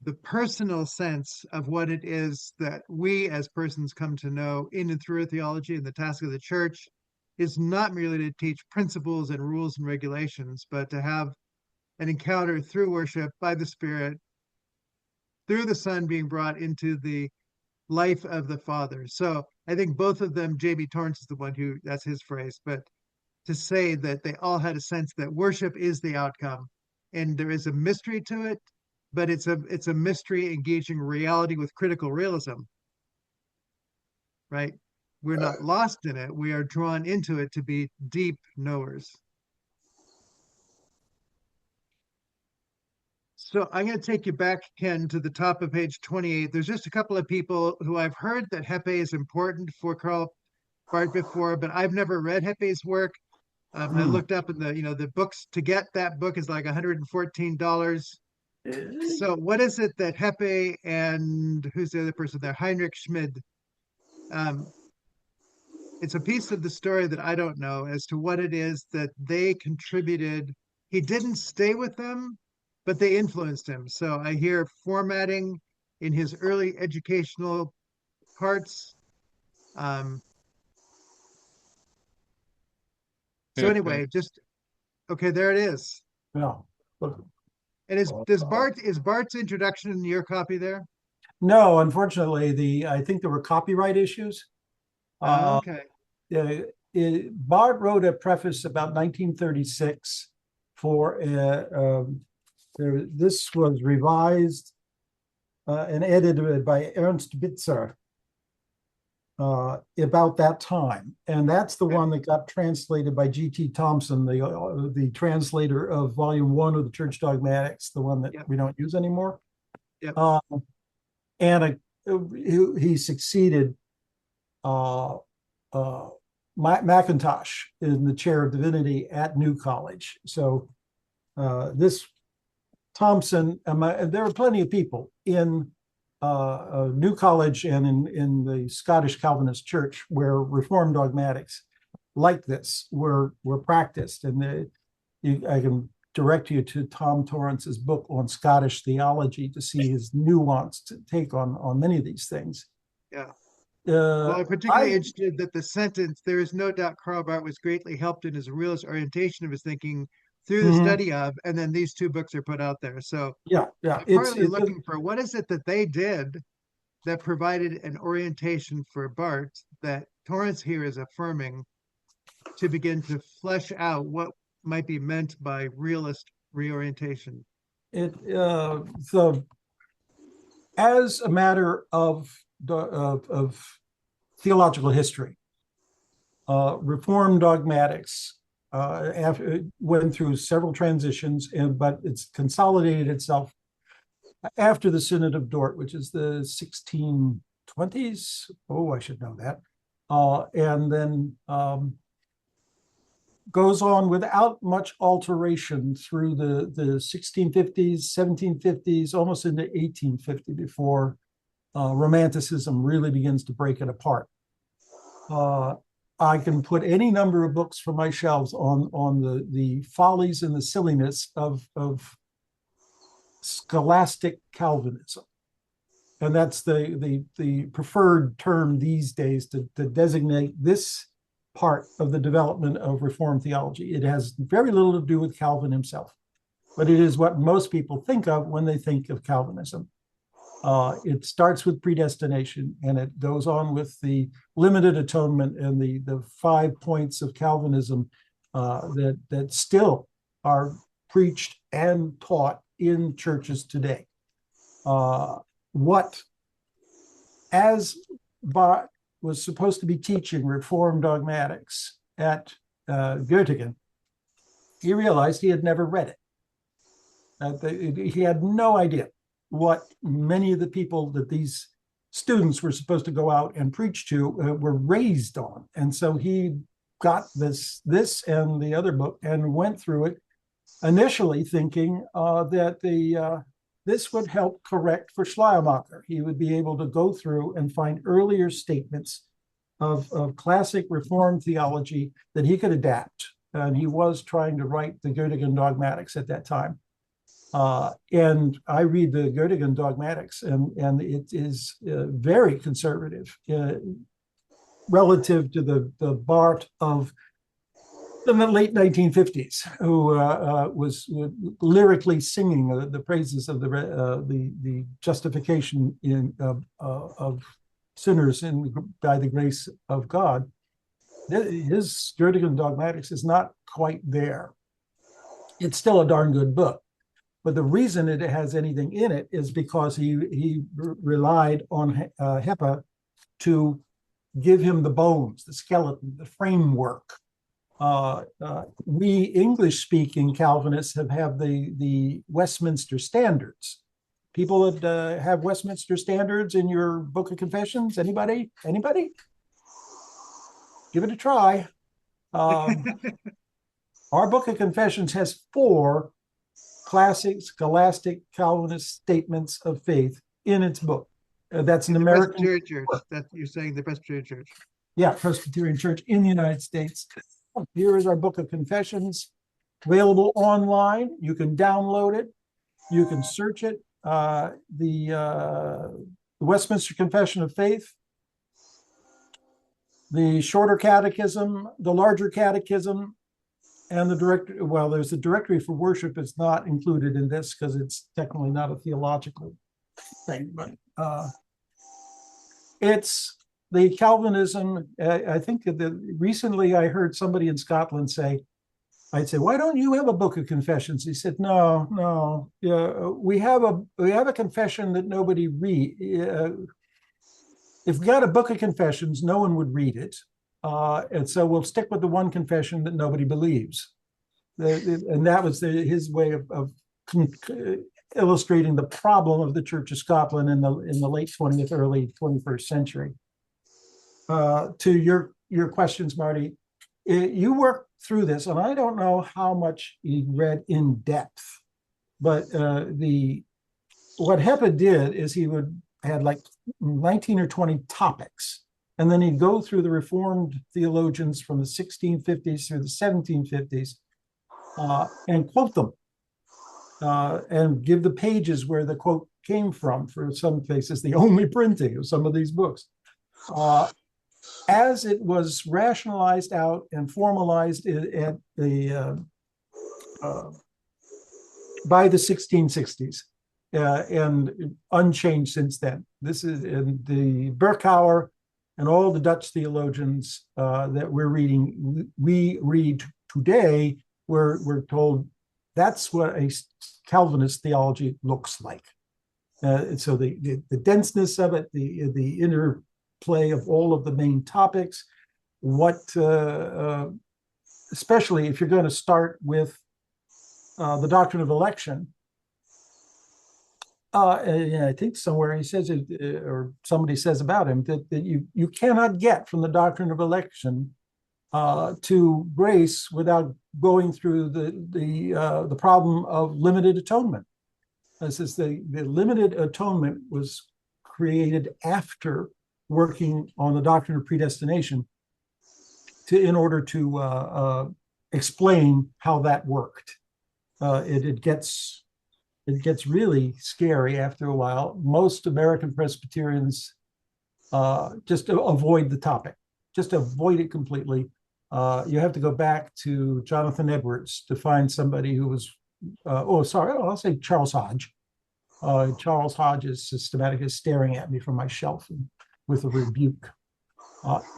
the personal sense of what it is that we as persons come to know in and through theology. And the task of the church is not merely to teach principles and rules and regulations, but to have an encounter through worship by the Spirit, through the Son being brought into the life of the Father. So I think both of them, J.B. Torrance is the one who, that's his phrase, but to say that they all had a sense that worship is the outcome, and there is a mystery to it, but it's a mystery engaging reality with critical realism, right? We're not lost in it. We are drawn into it to be deep knowers. So I'm going to take you back, Ken, to the top of page 28. There's just a couple of people who I've heard that Hepe is important for Karl Barth before, but I've never read Hepe's work. I looked up, and the books to get that book is like $114. So what is it that Hepe and who's the other person there, Heinrich Schmid? It's a piece of the story that I don't know as to what it is that they contributed. He didn't stay with them, but they influenced him. So I hear formatting in his early educational parts. So anyway, okay, there it is. Yeah. And is Barth's introduction in your copy there? No, unfortunately, I think there were copyright issues. Okay. Barth wrote a preface about 1936 for this was revised and edited by Ernst Bitzer about that time, and that's the one that got translated by G.T. Thompson, the translator of Volume 1 of the Church Dogmatics, the one that we don't use anymore. And he succeeded McIntosh in the chair of divinity at New College. So this Thompson, there are plenty of people in New College and in the Scottish Calvinist Church where Reformed dogmatics like this were practiced. And I can direct you to Tom Torrance's book on Scottish theology to see his nuanced take on many of these things. Yeah. Well, I'm particularly interested that the sentence, there is no doubt Karl Barth was greatly helped in his realist orientation of his thinking through the study of, and then these two books are put out there. So I'm partly looking for what is it that they did that provided an orientation for Barth that Torrance here is affirming to begin to flesh out what might be meant by realist reorientation. So as a matter of theological history, Reformed dogmatics went through several transitions, but it's consolidated itself after the Synod of Dort, which is the 1620s. Oh, I should know that. And then goes on without much alteration through the 1650s, 1750s, almost into 1850 before Romanticism really begins to break it apart. I can put any number of books from my shelves on the follies and the silliness of scholastic Calvinism. And that's the preferred term these days to designate this part of the development of Reformed theology. It has very little to do with Calvin himself, but it is what most people think of when they think of Calvinism. It starts with predestination, and it goes on with the limited atonement and the 5 points of Calvinism that still are preached and taught in churches today. What, as Barth was supposed to be teaching Reformed dogmatics at Göttingen, he realized he had never read it. He had no idea what many of the people that these students were supposed to go out and preach to were raised on. And so he got this and the other book and went through it, initially thinking that this would help correct for Schleiermacher. He would be able to go through and find earlier statements of classic Reformed theology that he could adapt. And he was trying to write the Göttingen dogmatics at that time. And I read the Göttingen dogmatics, and it is very conservative relative to the Barth of the late 1950s, who was lyrically singing the praises of the justification of sinners by the grace of God. his Juridica and Dogmatics is not quite there. It's still a darn good book. But the reason it has anything in it is because he relied on Heppe to give him the bones, the skeleton, the framework. We English-speaking Calvinists have the Westminster Standards. People that have Westminster Standards in your Book of Confessions? Anybody? Anybody? Give it a try. Our Book of Confessions has 4 classic scholastic Calvinist statements of faith in its book. That's an American Presbyterian Church. That you're saying the Presbyterian Church. Yeah, Presbyterian Church in the United States. Here is our Book of Confessions, available online. You can download it. You can search it. The Westminster Confession of Faith, the Shorter Catechism, the Larger Catechism, and the directory. Well, there's a directory for worship. It's not included in this because it's technically not a theological thing, but it's the Calvinism. I think that recently I heard somebody in Scotland say, I'd say, why don't you have a Book of Confessions? He said, no, we have a confession that nobody read. If we got a Book of Confessions, no one would read it. And so we'll stick with the one confession that nobody believes. And that was his way of illustrating the problem of the Church of Scotland in the late 20th, early 21st century. To your questions, Marty, you worked through this, and I don't know how much he read in depth, but what Heppe did is he had like 19 or 20 topics, and then he'd go through the Reformed theologians from the 1650s through the 1750s and quote them and give the pages where the quote came from. For some cases, the only printing of some of these books. As it was rationalized out and formalized at by the 1660s and unchanged since then. This is in the Berkouwer and all the Dutch theologians that we're reading. We read today. We're told that's what a Calvinist theology looks like. So the denseness of it, the interplay of all of the main topics, especially if you're going to start with the doctrine of election. I think somewhere he says it, or somebody says about him that you cannot get from the doctrine of election to grace without going through the problem of limited atonement. This is the limited atonement was created after working on the doctrine of predestination in order to explain how that worked. It gets really scary after a while. Most American Presbyterians just avoid the topic, just avoid it completely. You have to go back to Jonathan Edwards to find somebody who was, I'll say Charles Hodge. Charles Hodge's systematic is staring at me from my shelf with a rebuke.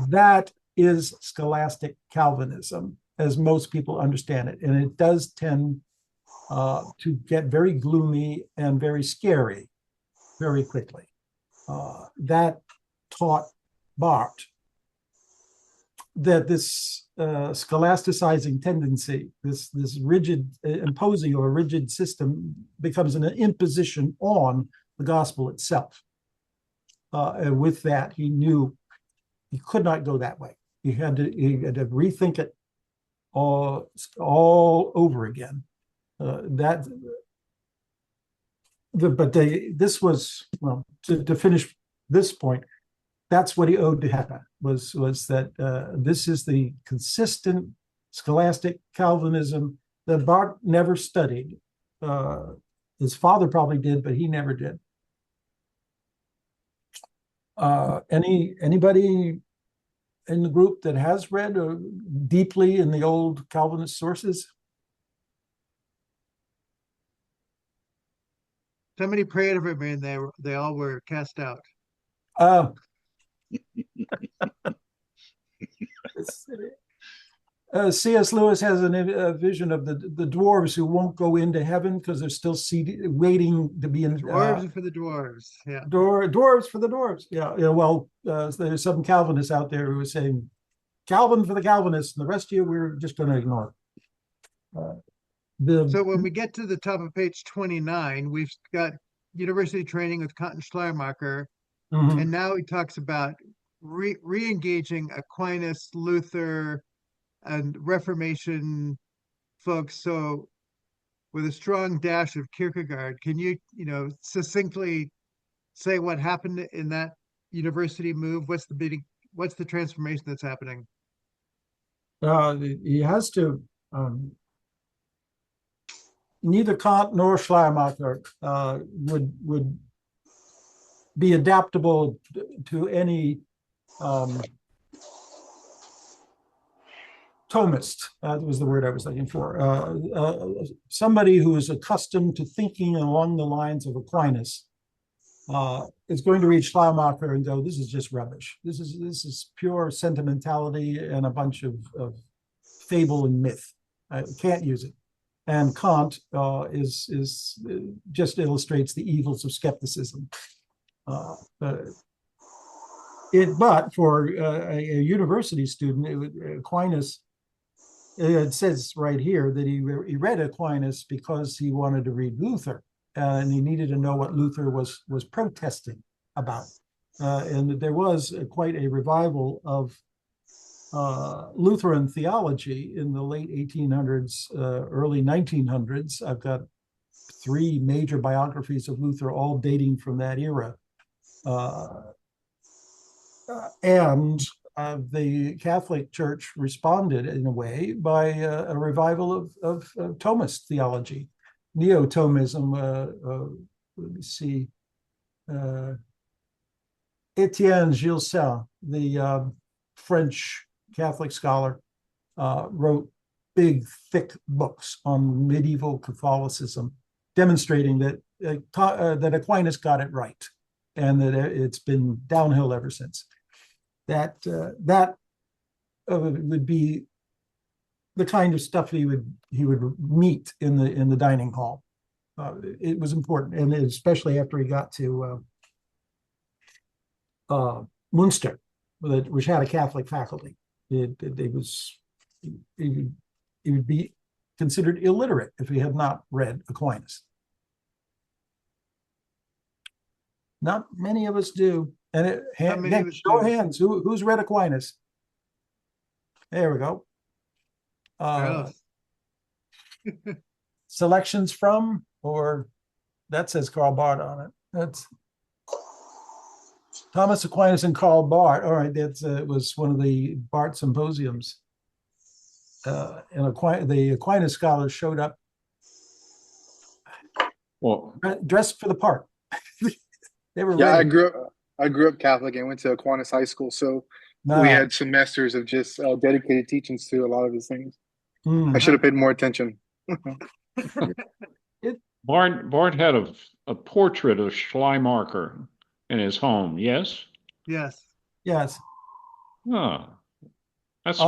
That is scholastic Calvinism, as most people understand it. And it does tend to get very gloomy and very scary very quickly. That taught Barth that this scholasticizing tendency, this rigid imposing of a rigid system becomes an imposition on the gospel itself. And with that, he knew he could not go that way. He had to rethink it all over again. This was, well, to finish this point, that's what he owed to Heppe, was that this is the consistent scholastic Calvinism that Barth never studied. His father probably did, but he never did. Anybody in the group that has read deeply in the old Calvinist sources? Somebody prayed over me, and they all were cast out. C.S. Lewis has a vision of the dwarves who won't go into heaven because they're still waiting to be in. Dwarves for the dwarves. Yeah. Dwarves for the dwarves. Yeah. Well, there's some Calvinists out there who are saying Calvin for the Calvinists, and the rest of you we're just going to ignore. So when we get to the top of page 29, we've got university training with Kant and Schleiermacher, and now he talks about re-engaging Aquinas, Luther, and Reformation folks. So with a strong dash of Kierkegaard, can you, succinctly say what happened in that university move? What's the transformation that's happening? He has to. Neither Kant nor Schleiermacher would be adaptable to any Thomist. That was the word I was looking for. Somebody who is accustomed to thinking along the lines of Aquinas is going to read Schleiermacher and go, "This is just rubbish. This is pure sentimentality and a bunch of fable and myth. I can't use it." And Kant is just illustrates the evils of skepticism. But for a university student, Aquinas, it says right here that he read Aquinas because he wanted to read Luther, and he needed to know what Luther was protesting about. And there was quite a revival of Lutheran theology in the late 1800s, early 1900s. I've got 3 major biographies of Luther, all dating from that era. And the Catholic Church responded in a way by a revival of Thomist theology, Neo-Thomism. Let me see. Etienne Gilson, the French Catholic scholar, wrote big, thick books on medieval Catholicism, demonstrating that Aquinas got it right, and that it's been downhill ever since. That would be the kind of stuff he would meet in the dining hall. It was important, and especially after he got to Munster, which had a Catholic faculty. It would be considered illiterate if he had not read Aquinas. Not many of us do. And show of hands, who's read Aquinas? There we go. Selections from, or that says Karl Barth on it. That's Thomas Aquinas and Karl Barth. All right, that was one of the Barth symposiums. And the Aquinas scholars showed up dressed for the part. They were ready. I grew up Catholic and went to Aquinas High School, so we had semesters of just dedicated teachings to a lot of these things. I should have paid more attention. Barth had a portrait of Schleiermacher in his home. Yes. Yes. Oh, that's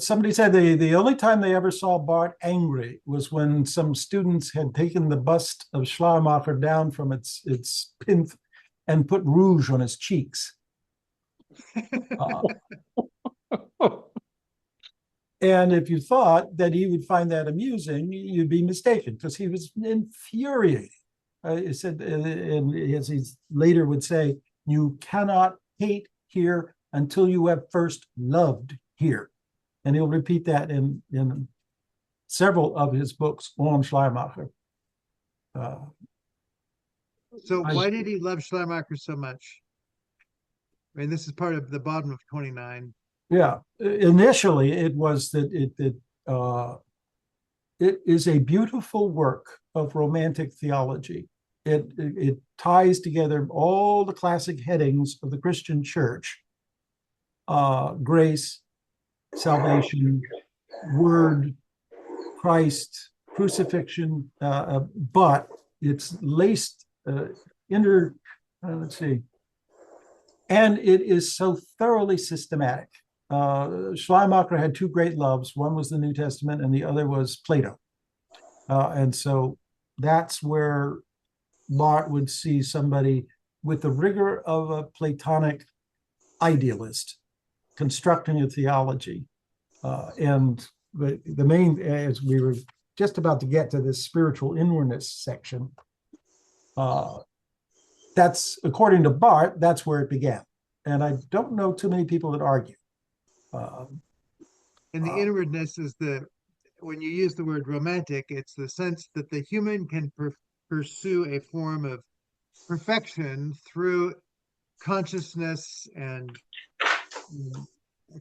somebody said the only time they ever saw Barth angry was when some students had taken the bust of Schleiermacher down from its plinth and put rouge on his cheeks. And if you thought that he would find that amusing, you'd be mistaken, because he was infuriated. He said, and as he later would say, "You cannot hate here until you have first loved here." And he'll repeat that in several of his books on Schleiermacher. So why did he love Schleiermacher so much? I mean, this is part of the bottom of 29. Yeah, initially it was that it is a beautiful work of romantic theology. It ties together all the classic headings of the Christian church: grace, salvation, word, Christ, crucifixion, but it's laced let's see, and it is so thoroughly systematic. Schleiermacher had two great loves. One was the New Testament, and the other was Plato. And so that's where Barth would see somebody with the rigor of a Platonic idealist constructing a theology. And the main, as we were just about to get to this spiritual inwardness section, that's, according to Barth, that's where it began. And I don't know too many people that argue. And the inwardness is when you use the word romantic, it's the sense that the human can pursue a form of perfection through consciousness and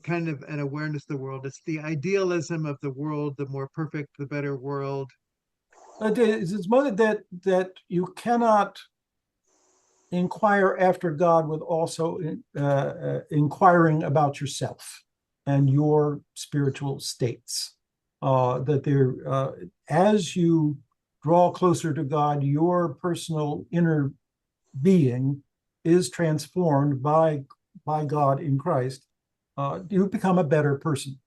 kind of an awareness of the world. It's the idealism of the world, the more perfect, the better world. It's more that you cannot inquire after God with also inquiring about yourself and your spiritual states. That there, as you draw closer to God, your personal inner being is transformed by God in Christ. You become a better person.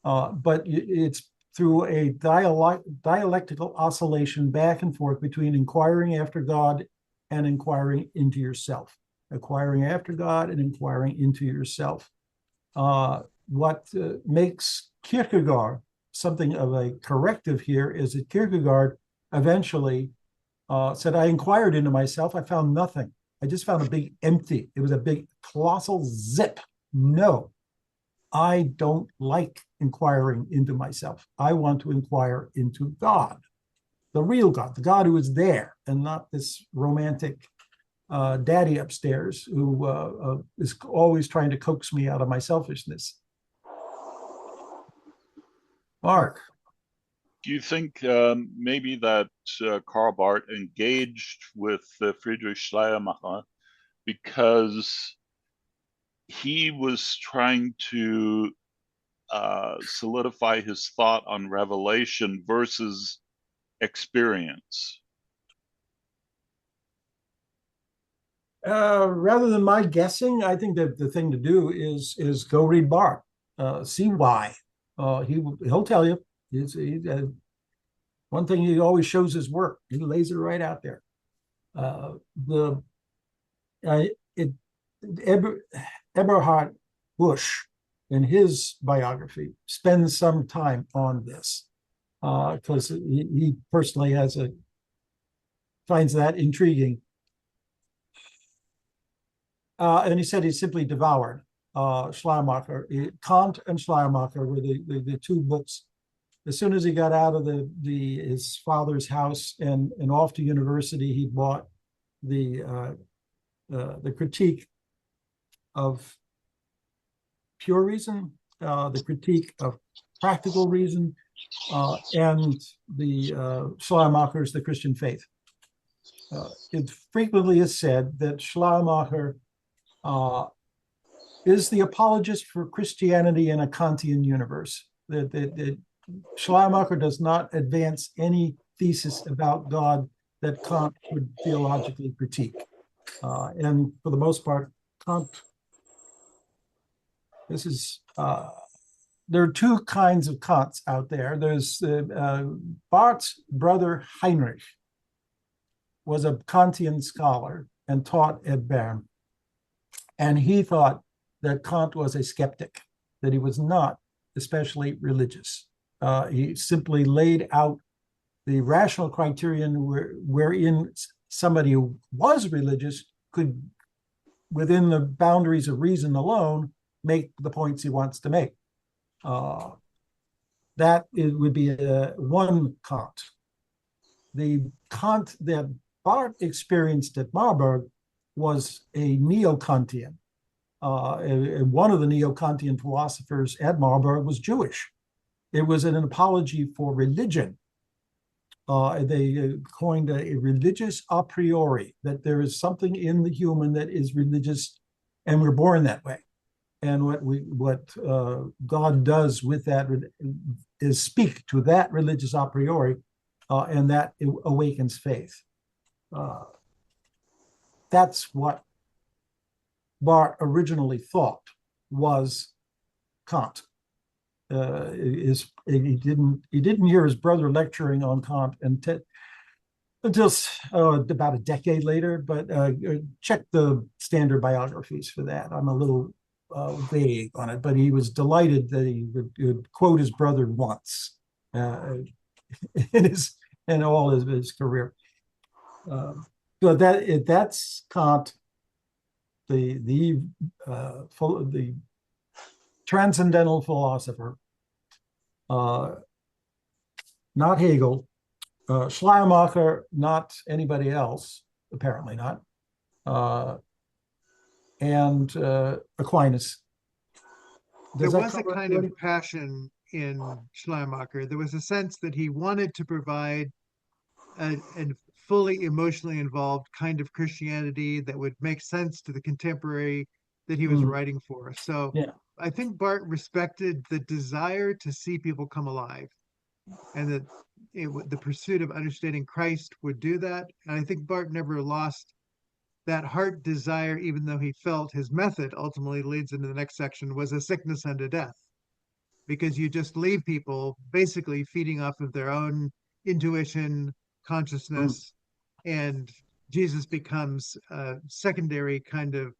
But it's through a dialectical oscillation back and forth between inquiring after God and inquiring into yourself. Acquiring after God and inquiring into yourself. What makes Kierkegaard something of a corrective here is that Kierkegaard eventually said, I inquired into myself, I found nothing. I just found a big empty. It was a big colossal zip. No, I don't like inquiring into myself. I want to inquire into God, the real God, the God who is there, and not this romantic daddy upstairs who is always trying to coax me out of my selfishness. Mark. Do you think maybe that Karl Barth engaged with Friedrich Schleiermacher because he was trying to solidify his thought on revelation versus experience? Rather than my guessing, I think that the thing to do is go read Barth, see why. He'll tell you. One thing he always shows his work. He lays it right out there. Eberhard Busch, in his biography, spends some time on this because he personally finds that intriguing. And he said he simply devoured Schleiermacher. Kant and Schleiermacher were the two books. As soon as he got out of his father's house and off to university, he bought the critique of pure reason, the critique of practical reason, and the Schleiermacher's The Christian Faith. It frequently is said that Schleiermacher is the apologist for Christianity in a Kantian universe. That Schleiermacher does not advance any thesis about God that Kant would theologically critique. And for the most part, Kant, there are two kinds of Kants out there. There's Barth's brother Heinrich was a Kantian scholar and taught at Bern. And he thought that Kant was a skeptic, that he was not especially religious. He simply laid out the rational criterion wherein somebody who was religious could, within the boundaries of reason alone, make the points he wants to make. Would be one Kant. The Kant that Barth experienced at Marburg was a neo-Kantian. One of the neo-Kantian philosophers at Marburg was Jewish. It was an apology for religion. They coined a religious a priori, that there is something in the human that is religious, and we're born that way. And what God does with that is speak to that religious a priori, and that awakens faith. That's what Barth originally thought was Kant. He didn't hear his brother lecturing on Kant until about a decade later, but check the standard biographies for that. I'm a little vague on it, but he was delighted that he would quote his brother once in all his career. So that's Kant, the transcendental philosopher, not Hegel. Schleiermacher, not anybody else, apparently not, and Aquinas. There was a kind of passion in Schleiermacher. There was a sense that he wanted to provide a fully emotionally involved kind of Christianity that would make sense to the contemporary that he was writing for. So yeah. I think Barth respected the desire to see people come alive, and that the pursuit of understanding Christ would do that. And I think Barth never lost that heart desire, even though he felt his method ultimately leads into the next section was a sickness unto death, because you just leave people basically feeding off of their own intuition, consciousness, and Jesus becomes a secondary kind of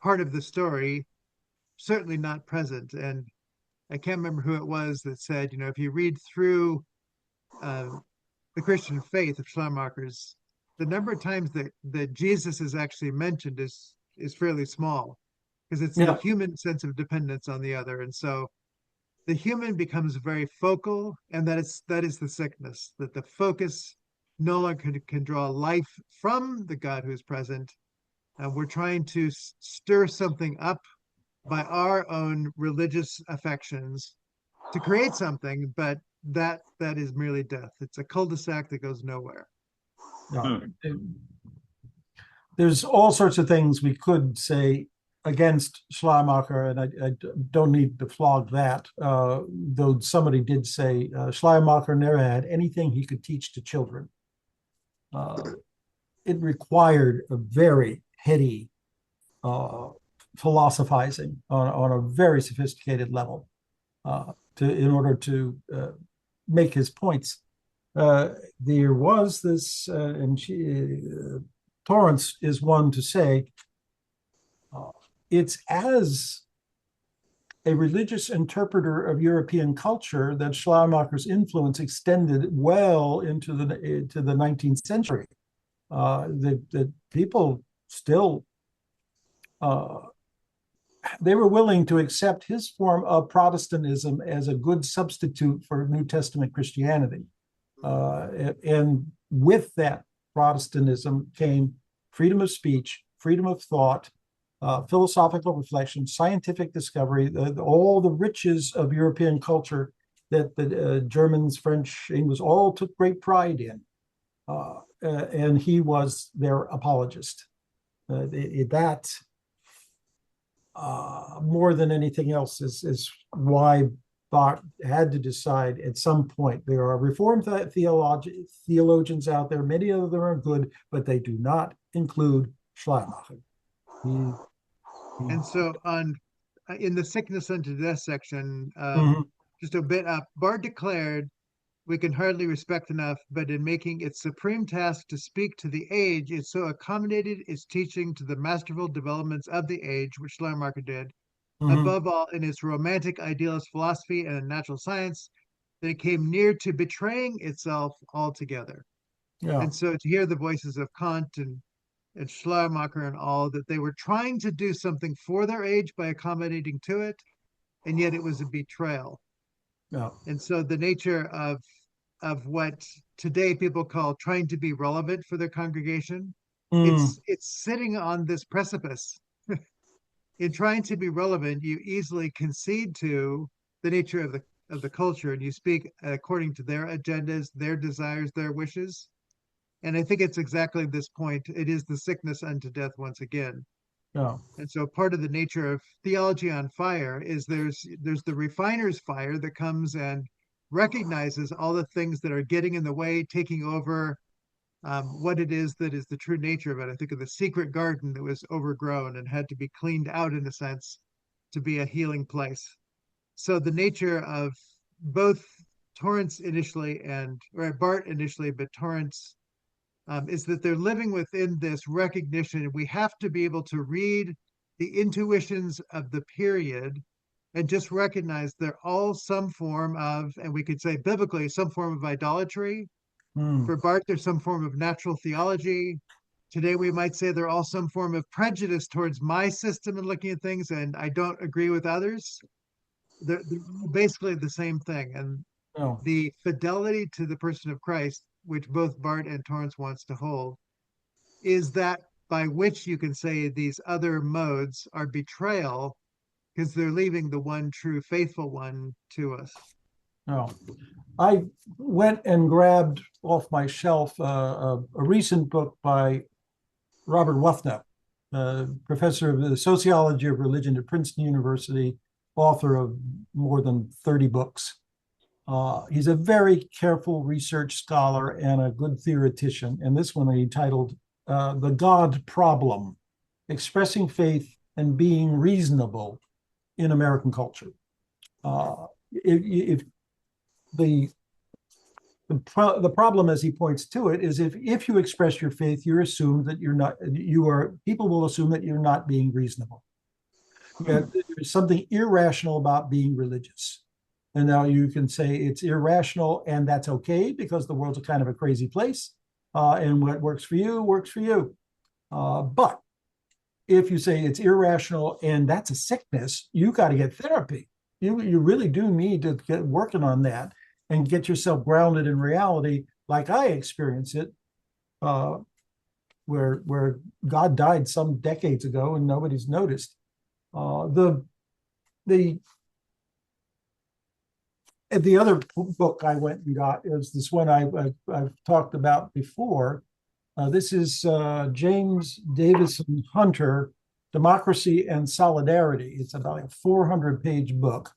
part of the story, certainly not present. And I can't remember who it was that said, if you read through the Christian faith of Schleiermacher's, the number of times that Jesus is actually mentioned is fairly small, because it's the human sense of dependence on the other. And so the human becomes very focal, and that is the sickness, that the focus no longer can draw life from the God who is present. We're trying to stir something up by our own religious affections to create something, but that is merely death. It's a cul-de-sac that goes nowhere. There's all sorts of things we could say against Schleiermacher, and I don't need to flog that, though somebody did say Schleiermacher never had anything he could teach to children. It required a very heady philosophizing on a very sophisticated level in order to make his points. There was this, and Torrance is one to say, it's as a religious interpreter of European culture that Schleiermacher's influence extended well into the 19th century. The people still they were willing to accept his form of Protestantism as a good substitute for New Testament Christianity. And with that Protestantism came freedom of speech, freedom of thought, philosophical reflection, scientific discovery, all the riches of European culture that the Germans, French, English all took great pride in. And he was their apologist. That more than anything else is why Barth had to decide at some point. There are Reformed theologians out there. Many of them are good, but they do not include Schleiermacher. And so in the sickness unto death section, just a bit up, Barth declared, "We can hardly respect enough, but in making its supreme task to speak to the age, it so accommodated its teaching to the masterful developments of the age," which Schleiermacher did, above all in its romantic idealist philosophy and natural science, that it came near to betraying itself altogether. Yeah. And so to hear the voices of Kant and Schleiermacher and all, that they were trying to do something for their age by accommodating to it, and yet it was a betrayal. Yeah. And so the nature of what today people call trying to be relevant for their congregation, it's sitting on this precipice. In trying to be relevant, you easily concede to the nature of the culture, and you speak according to their agendas, their desires, their wishes. And I think it's exactly this point. It is the sickness unto death once again. Yeah. And so part of the nature of theology on fire is there's the refiner's fire that comes and recognizes all the things that are getting in the way, taking over what it is that is the true nature of it. I think of the secret garden that was overgrown and had to be cleaned out in a sense to be a healing place. So the nature of both Torrance initially or Barth initially, but Torrance is that they're living within this recognition. We have to be able to read the intuitions of the period and just recognize they're all some form of, and we could say biblically, some form of idolatry. For Barth, there's some form of natural theology. Today, we might say they're all some form of prejudice towards my system and looking at things, and I don't agree with others. They're basically the same thing. And Oh, the fidelity to the person of Christ, which both Barth and Torrance wants to hold, is that by which you can say these other modes are betrayal because they're leaving the one true faithful one to us. no. I went and grabbed off my shelf a recent book by Robert Wuffner, professor of the sociology of religion at Princeton University, author of more than 30 books. He's a very careful research scholar and a good theoretician. And this one he titled The God Problem, Expressing Faith and Being Reasonable in American Culture. If the problem, as he points to it, is if you express your faith, you're assumed that people will assume that you're not being reasonable. There's something irrational about being religious. And now you can say it's irrational, and that's okay because the world's a kind of a crazy place, and what works for you works for you. But if you say it's irrational and that's a sickness, you got to get therapy. You really do need to get working on that and get yourself grounded in reality, like I experience it, where God died some decades ago and nobody's noticed. The other book I went and got is this one I've talked about before. This is James Davison Hunter, Democracy and Solidarity. It's about a 400-page book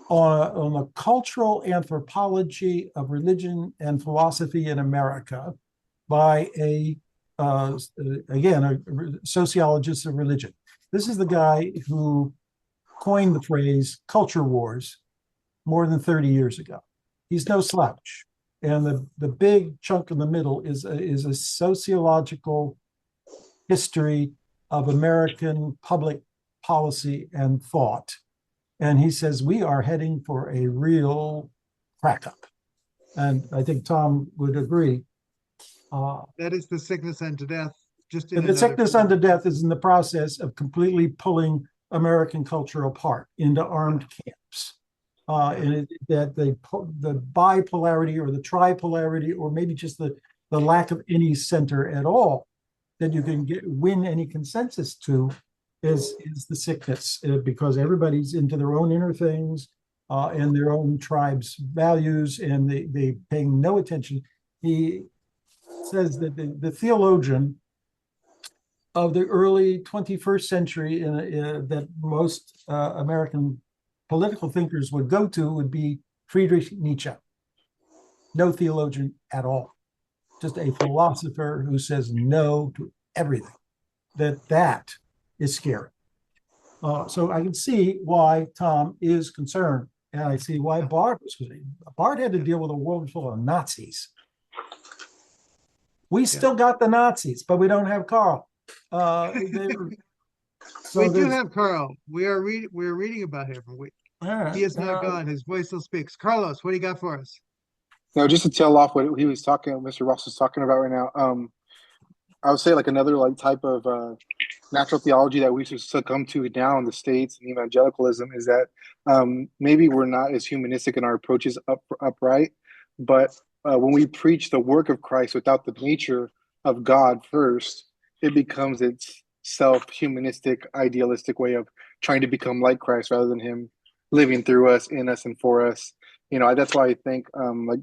on the cultural anthropology of religion and philosophy in America by a sociologist of religion. This is the guy who coined the phrase culture wars more than 30 years ago. He's no slouch. And the big chunk in the middle is a sociological history of American public policy and thought. And he says we are heading for a real crack up. And I think Tom would agree. That is the sickness unto death. The sickness unto death is in the process of completely pulling American culture apart into armed camps. And that the bipolarity or the tripolarity, or maybe just the lack of any center at all that you can win any consensus to is the sickness, because everybody's into their own inner things and their own tribe's values, and they paying no attention. He says that the theologian of the early 21st century that most American political thinkers would go to would be Friedrich Nietzsche. No theologian at all, just a philosopher who says no to everything. That is scary. So I can see why Tom is concerned, and I see why Barth was concerned. Barth had to deal with a world full of Nazis. We still got the Nazis, but we don't have Karl. We do have Karl. We're reading about him. He is not gone. His voice still speaks. Carlos, what do you got for us? Now, just to tail off what he was talking, Mr. Ross was talking about right now. I would say like another type of natural theology that we should succumb to now in the States and evangelicalism is that maybe we're not as humanistic in our approaches upright, but when we preach the work of Christ without the nature of God first, it becomes its self-humanistic, idealistic way of trying to become like Christ rather than him living through us, in us, and for us. That's why I think like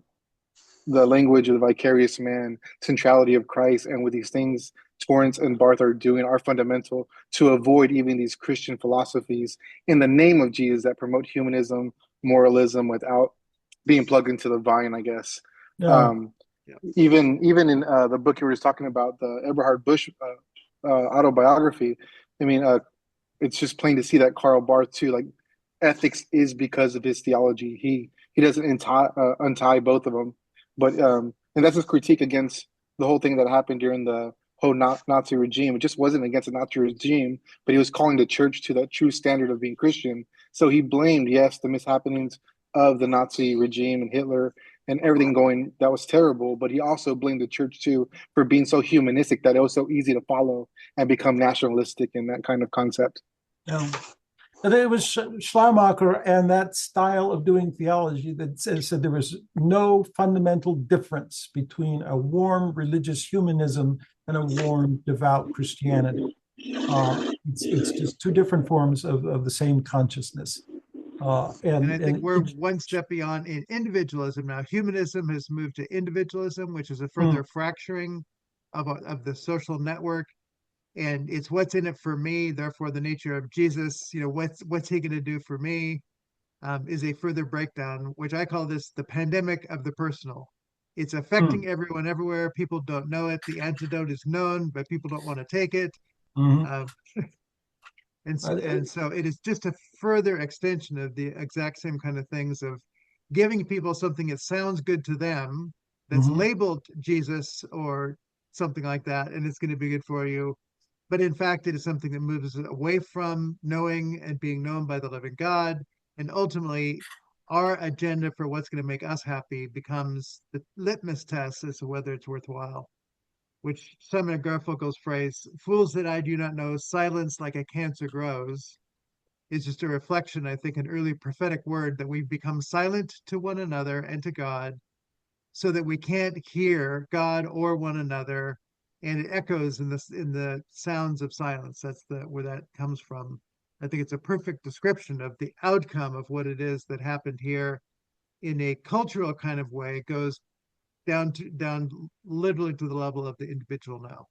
the language of the vicarious man, centrality of Christ, and with these things Torrance and Barth are doing are fundamental to avoid even these Christian philosophies in the name of Jesus that promote humanism, moralism without being plugged into the vine, I guess. Even in the book you were just talking about, the Eberhard Busch autobiography, I mean, it's just plain to see that Karl Barth too, like ethics is because of his theology. He doesn't untie both of them, but and that's his critique against the whole thing that happened during the whole Nazi regime. It just wasn't against the Nazi regime, but he was calling the church to that true standard of being Christian. So he blamed, yes, the mishappenings of the Nazi regime and Hitler and everything going that was terrible, but he also blamed the church too for being so humanistic that it was so easy to follow and become nationalistic in that kind of concept. Yeah. And it was Schleiermacher and that style of doing theology that said there was no fundamental difference between a warm religious humanism and a warm devout Christianity. It's just two different forms of the same consciousness. And I think we're one step beyond in individualism now. Humanism has moved to individualism, which is a further fracturing of the social network. And it's what's in it for me, therefore the nature of Jesus, what's he going to do for me, is a further breakdown, which I call this the pandemic of the personal. It's affecting everyone everywhere. People don't know it. The antidote is known, but people don't want to take it. And so it is just a further extension of the exact same kind of things of giving people something that sounds good to them, that's labeled Jesus or something like that, and it's going to be good for you. But in fact, it is something that moves us away from knowing and being known by the living God. And ultimately, our agenda for what's going to make us happy becomes the litmus test as to whether it's worthwhile. Which some in Garfunkel's phrase, "Fools that I do not know, silence like a cancer grows," is just a reflection, I think, an early prophetic word that we've become silent to one another and to God so that we can't hear God or one another. And it echoes in the sounds of silence. That's where that comes from. I think it's a perfect description of the outcome of what it is that happened here in a cultural kind of way. It goes down literally to the level of the individual now.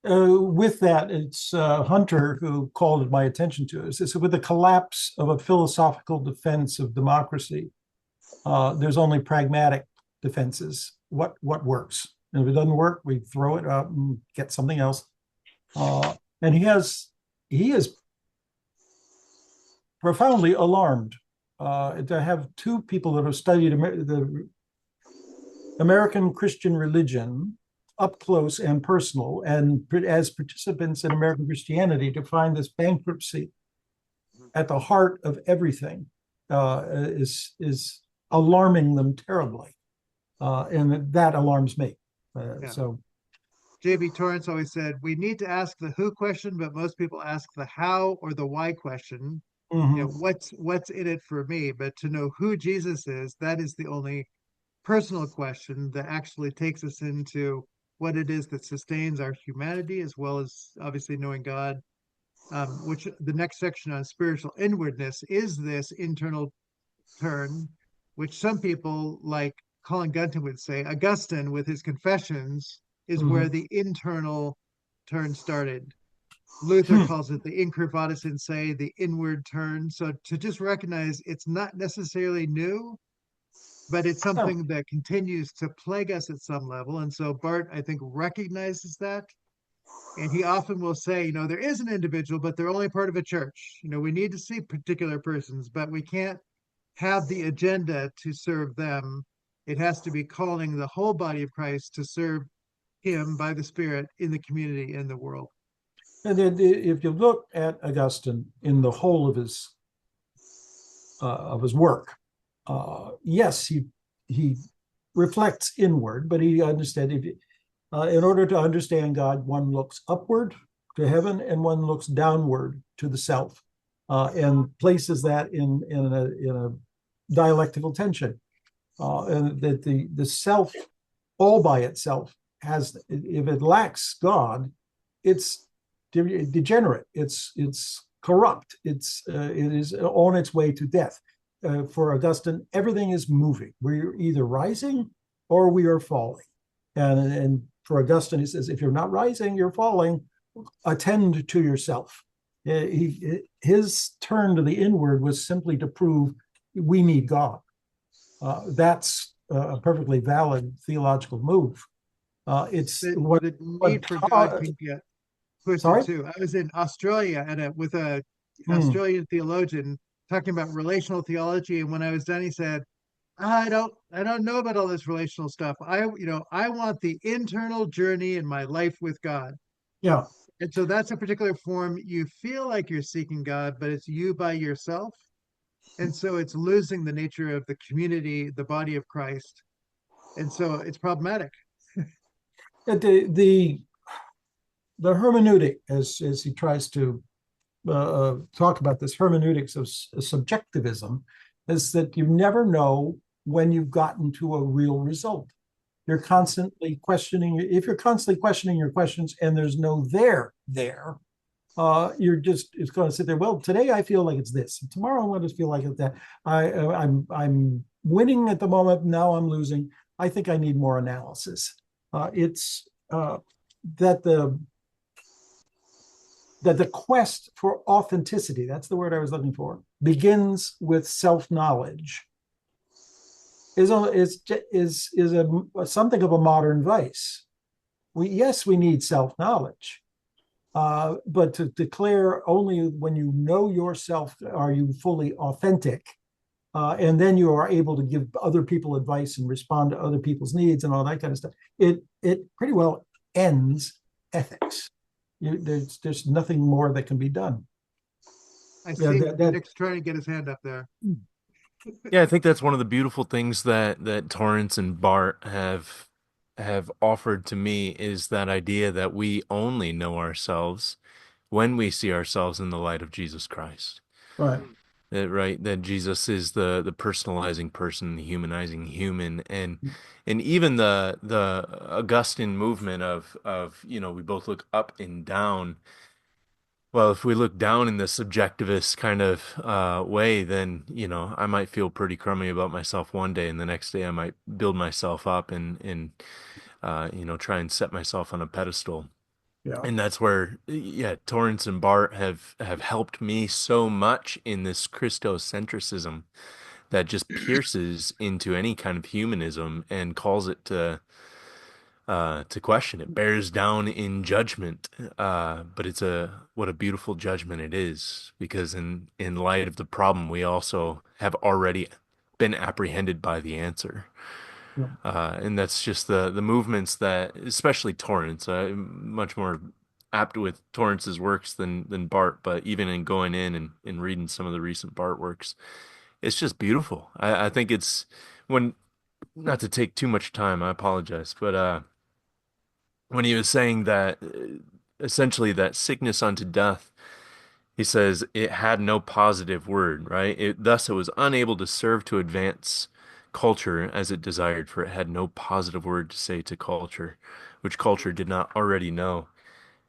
With that, it's Hunter who called my attention to it. So with the collapse of a philosophical defense of democracy, there's only pragmatic defenses. What works? And if it doesn't work, we throw it out and get something else. And he is profoundly alarmed to have two people that have studied the American Christian religion up close and personal, and as participants in American Christianity, to find this bankruptcy at the heart of everything is alarming them terribly, and that alarms me. So, J.B. Torrance always said we need to ask the who question, but most people ask the how or the why question. What's in it for me? But to know who Jesus is, that is the only personal question that actually takes us into what it is that sustains our humanity, as well as obviously knowing God, which the next section on spiritual inwardness is this internal turn, which some people like Colin Gunton would say, Augustine with his Confessions is where the internal turn started. Luther calls it the incurvatus in se, the inward turn. So to just recognize it's not necessarily new, but it's something that continues to plague us at some level. And so Barth, I think, recognizes that. And he often will say, there is an individual, but they're only part of a church. We need to see particular persons, but we can't have the agenda to serve them. It has to be calling the whole body of Christ to serve him by the Spirit in the community, in the world. And then if you look at Augustine in the whole of his work, yes, he reflects inward, but he understands in order to understand God, one looks upward to heaven and one looks downward to the self, and places that in a dialectical tension, and that the self all by itself has, if it lacks God, it's degenerate, it's corrupt, it is on its way to death. For Augustine, everything is moving. We're either rising or we are falling. And for Augustine, he says, if you're not rising, you're falling. Attend to yourself. His turn to the inward was simply to prove we need God. That's a perfectly valid theological move. It's what the need for God can get. twisted Sorry? too. I was in Australia with a Australian theologian talking about relational theology, and when I was done, he said, I don't know about all this relational stuff. I want the internal journey in my life with God. Yeah. And so that's a particular form. You feel like you're seeking God, but it's you by yourself. And so it's losing the nature of the community, the body of Christ. And so it's problematic. The hermeneutic, as he tries to talk about this hermeneutics of subjectivism, is that you never know when you've gotten to a real result. You're constantly questioning. If you're constantly questioning your questions and there's no there, you're just, it's going to sit there. Well, today I feel like it's this. Tomorrow I want to feel like it's that. I'm winning at the moment. Now I'm losing. I think I need more analysis. It's that the quest for authenticity, that's the word I was looking for, begins with self-knowledge, is something of a modern vice. We need self-knowledge, but to declare only when you know yourself are you fully authentic, and then you are able to give other people advice and respond to other people's needs and all that kind of stuff. It pretty well ends ethics. There's nothing more that can be done. I see Nick's trying to get his hand up there. Yeah, I think that's one of the beautiful things that Torrance and Barth have offered to me, is that idea that we only know ourselves when we see ourselves in the light of Jesus Christ. Right. That Jesus is the personalizing person, the humanizing human, and even the Augustine movement of we both look up and down. Well, if we look down in the subjectivist kind of way, then I might feel pretty crummy about myself one day, and the next day I might build myself up and try and set myself on a pedestal. Yeah. And that's where, Torrance and Barth have helped me so much in this Christocentrism that just pierces into any kind of humanism and calls it to question. It bears down in judgment, but what a beautiful judgment it is, because in light of the problem, we also have already been apprehended by the answer. Yeah. And that's just the movements that, especially Torrance, much more apt with Torrance's works than Barth, but even in going in and reading some of the recent Barth works, it's just beautiful. I think it's not to take too much time, I apologize, but when he was saying that essentially that sickness unto death, he says it had no positive word, right? Thus it was unable to serve to advance culture as it desired, for it had no positive word to say to culture, which culture did not already know.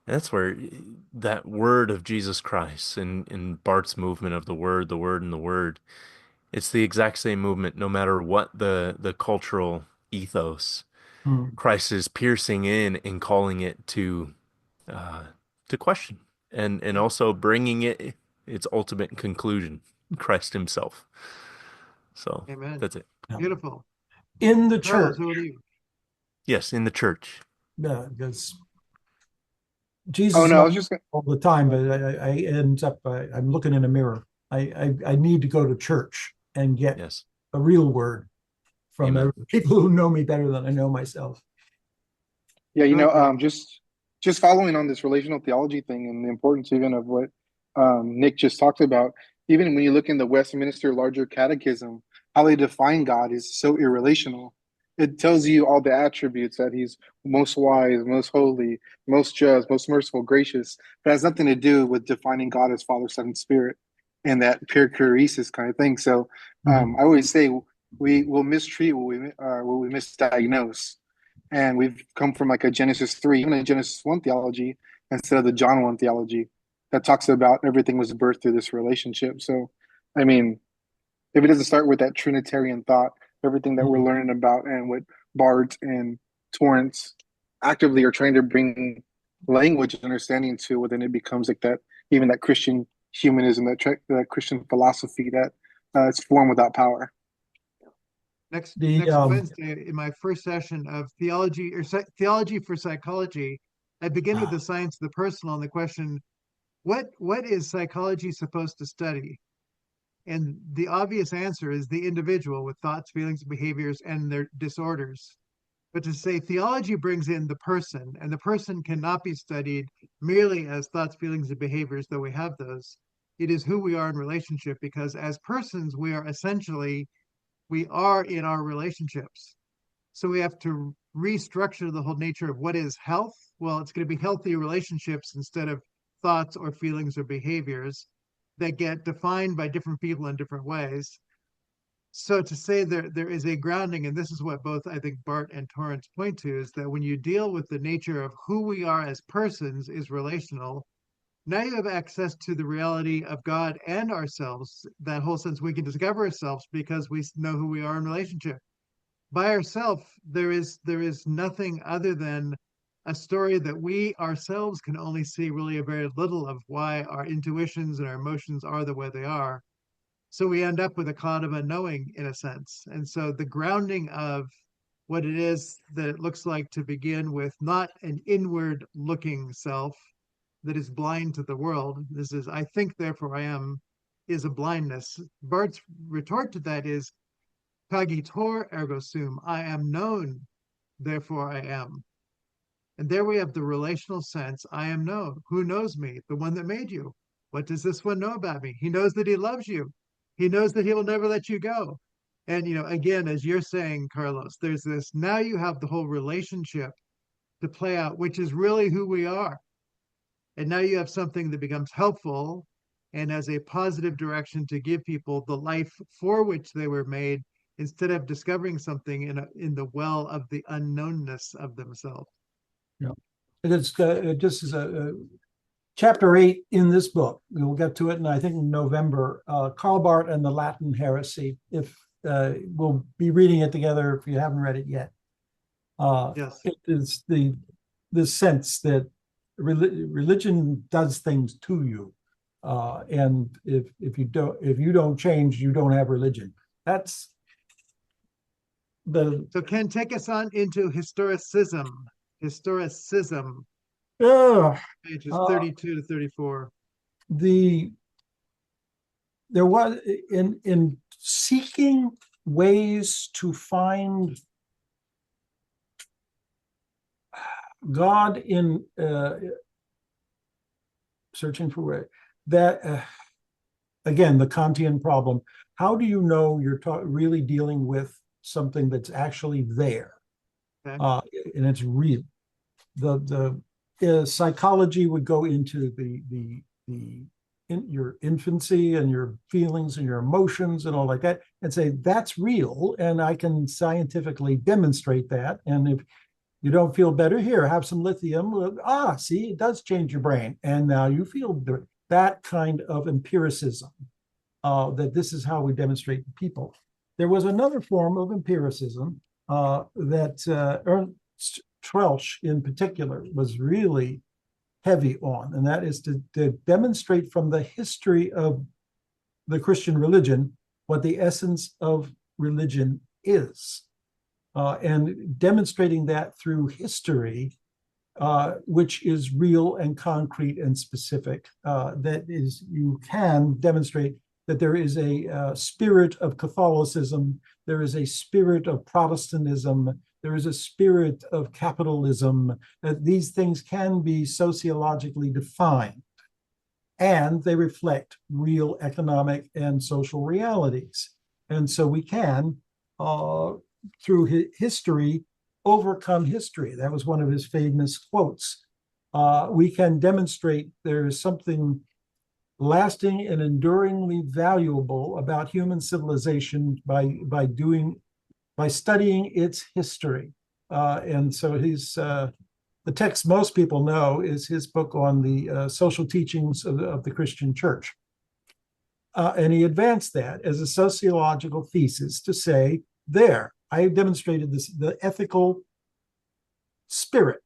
And that's where that word of Jesus Christ in Barth's movement of the word, and the word, it's the exact same movement no matter what the cultural ethos. Christ is piercing in and calling it to question, and also bringing its ultimate conclusion, Christ himself. So Amen. that's it. Beautiful. In the Charles, church. over to you. Yes, in the church. Yeah, because Jesus Oh no, I was loves just all the time, but I ends up I'm looking in a mirror. I need to go to church and get Yes. a real word from Amen. people who know me better than I know myself. Yeah, Okay. just following on this relational theology thing and the importance even of what Nick just talked about. Even when you look in the Westminster Larger Catechism, how they define God is so irrelational. It tells you all the attributes that He's most wise, most holy, most just, most merciful, gracious. But it has nothing to do with defining God as Father, Son, and Spirit, and that perichoresis kind of thing. So I always say we will mistreat what we misdiagnose. And we've come from like a Genesis 3, even a Genesis 1 theology instead of the John 1 theology that talks about everything was birthed through this relationship. So, I mean, if it doesn't start with that Trinitarian thought, everything that we're learning about and what Barth and Torrance actively are trying to bring language and understanding to, well, then it becomes like that, even that Christian humanism, that Christian philosophy that it's form without power. Next The Wednesday, in my first session of theology for psychology, I begin with the science of the personal and the question, what is psychology supposed to study? And the obvious answer is the individual with thoughts, feelings, behaviors, and their disorders. But to say theology brings in the person, and the person cannot be studied merely as thoughts, feelings, and behaviors, though we have those. It is who we are in relationship, because as persons, we are in our relationships. So we have to restructure the whole nature of what is health. Well, it's going to be healthy relationships instead of thoughts or feelings or behaviors that get defined by different people in different ways. So to say there is a grounding, and this is what both I think Barth and Torrance point to, is that when you deal with the nature of who we are as persons is relational, now you have access to the reality of God and ourselves. That whole sense we can discover ourselves because we know who we are in relationship. By ourselves, there is nothing other than a story that we ourselves can only see really a very little of, why our intuitions and our emotions are the way they are. So we end up with a cloud of unknowing in a sense. And so the grounding of what it is that it looks like to begin with, not an inward looking self that is blind to the world. This is, I think, therefore I am, is a blindness. Barth's retort to that is, Cagitor ergo sum, I am known, therefore I am. And there we have the relational sense, I am known. Who knows me? The one that made you. What does this one know about me? He knows that he loves you. He knows that he will never let you go. And, again, as you're saying, Carlos, there's this, now you have the whole relationship to play out, which is really who we are. And now you have something that becomes helpful and as a positive direction to give people the life for which they were made, instead of discovering something in the well of the unknownness of themselves. Yeah, and it's just as a chapter 8 in this book. We'll get to it, and I think in November. Karl Barth and the Latin Heresy. If we'll be reading it together if you haven't read it yet. Yes, it is the sense that religion does things to you, and if you don't change, you don't have religion. That's the. So Ken, take us on into historicism. Historicism, pages 32 to 34. There was in seeking ways to find God in searching for where that again, the Kantian problem. How do you know you're really dealing with something that's actually there? Okay. And it's real. The psychology would go into your infancy and your feelings and your emotions and all like that, and say that's real, and I can scientifically demonstrate that. And if you don't feel better, here, have some lithium. See, it does change your brain, and now you feel better. That kind of empiricism. That this is how we demonstrate to people. There was another form of empiricism that Ernst Troeltsch in particular was really heavy on, and that is to demonstrate from the history of the Christian religion what the essence of religion is, and demonstrating that through history, which is real and concrete and specific. That is, you can demonstrate that there is a spirit of Catholicism, there is a spirit of Protestantism, there is a spirit of capitalism, that these things can be sociologically defined, and they reflect real economic and social realities. And so we can, through history, overcome history. That was one of his famous quotes. We can demonstrate there is something lasting and enduringly valuable about human civilization by studying its history. And so the text most people know is his book on the social teachings of the Christian Church. And he advanced that as a sociological thesis to say, I demonstrated the ethical spirit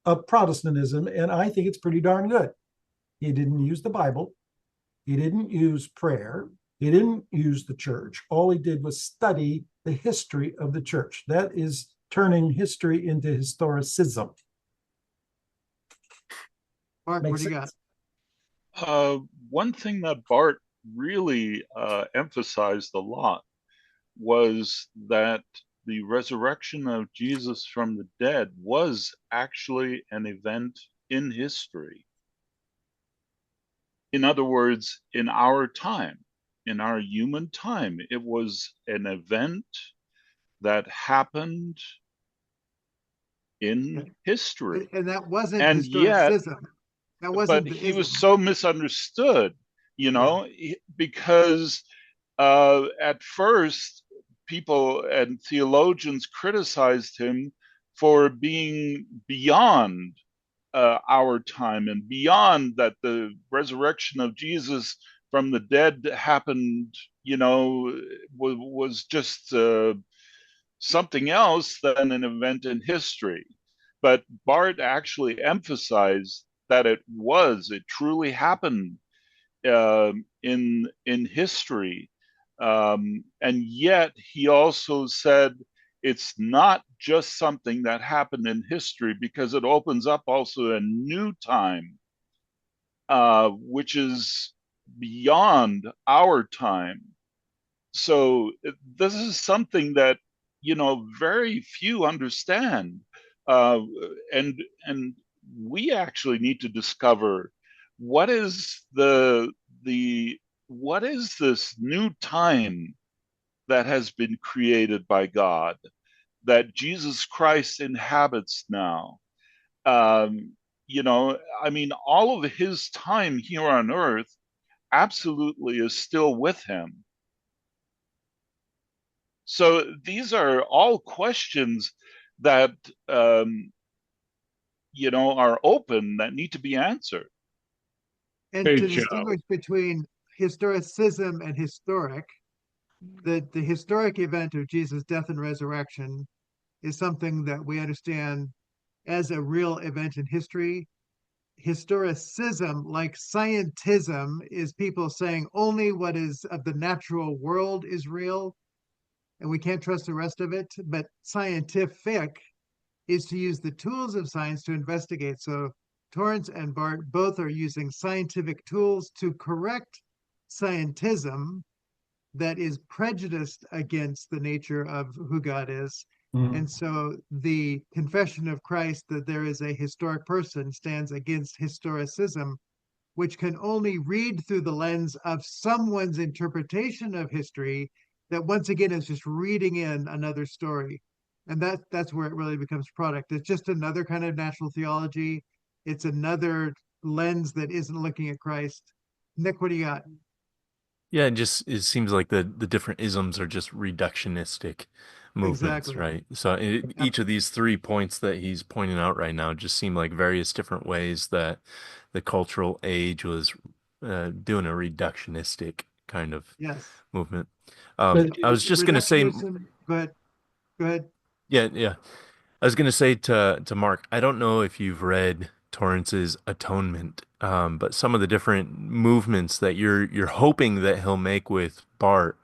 of Protestantism, and I think it's pretty darn good. He didn't use the Bible. He didn't use prayer. He didn't use the church. All he did was study the history of the church. That is turning history into historicism. Mark, what Makes do you got? sense. One thing that Barth really emphasized a lot was that the resurrection of Jesus from the dead was actually an event in history. In other words, in our time, in our human time, it was an event that happened in history. And that wasn't And yet, historicism. That but wasn't the he was ism. so misunderstood, because at first people and theologians criticized him for being beyond our time and beyond that the resurrection of Jesus from the dead happened, was just something else than an event in history. But Barth actually emphasized that it truly happened in history, and yet he also said it's not just something that happened in history because it opens up also a new time, which is beyond our time. So this is something that very few understand, uh, and we actually need to discover what is the what is this new time that has been created by God that Jesus Christ inhabits now. I mean, all of his time here on earth absolutely is still with him. So these are all questions that are open that need to be answered. And Hey, to Joe. distinguish between historicism and historic, the historic event of Jesus' death and resurrection is something that we understand as a real event in history. Historicism, like scientism, is people saying only what is of the natural world is real, and we can't trust the rest of it. But scientific is to use the tools of science to investigate. So Torrance and Barth both are using scientific tools to correct scientism that is prejudiced against the nature of who God is. And so the confession of Christ that there is a historic person stands against historicism, which can only read through the lens of someone's interpretation of history that once again is just reading in another story. And that's where it really becomes product. It's just another kind of natural theology. It's another lens that isn't looking at Christ. Nick, what do you got? Yeah, it seems like the different isms are just reductionistic movements, Exactly. right? So Yep. each of these 3 points that he's pointing out right now just seem like various different ways that the cultural age was doing a reductionistic kind of Yes. movement. But I was just going to say, Reductionism, but go ahead. yeah. I was going to say to Mark, I don't know if you've read Torrance's Atonement, but some of the different movements that you're hoping that he'll make with Bart,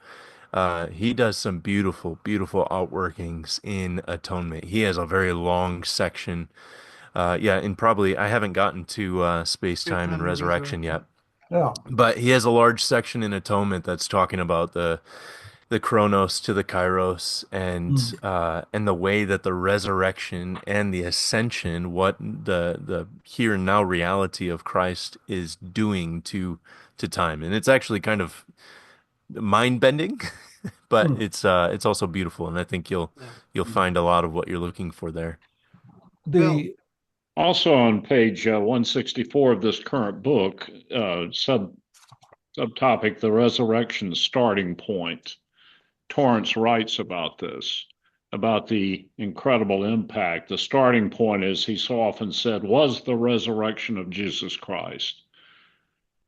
he does some beautiful, beautiful outworkings in Atonement. He has a very long section. Yeah, and probably I haven't gotten to Space, Space, Time, and time, and Resurrection resurrection. yet, yeah, but he has a large section in Atonement that's talking about the Chronos to the Kairos, and the way that the resurrection and the ascension, what the here and now reality of Christ is doing to time, and it's actually kind of mind bending, but it's also beautiful, and I think Yeah. you'll find a lot of what you're looking for there. Bill, the Also on page 164 of this current book, subtopic, the resurrection starting point. Torrance writes about this, about the incredible impact. The starting point, as he so often said, was the resurrection of Jesus Christ.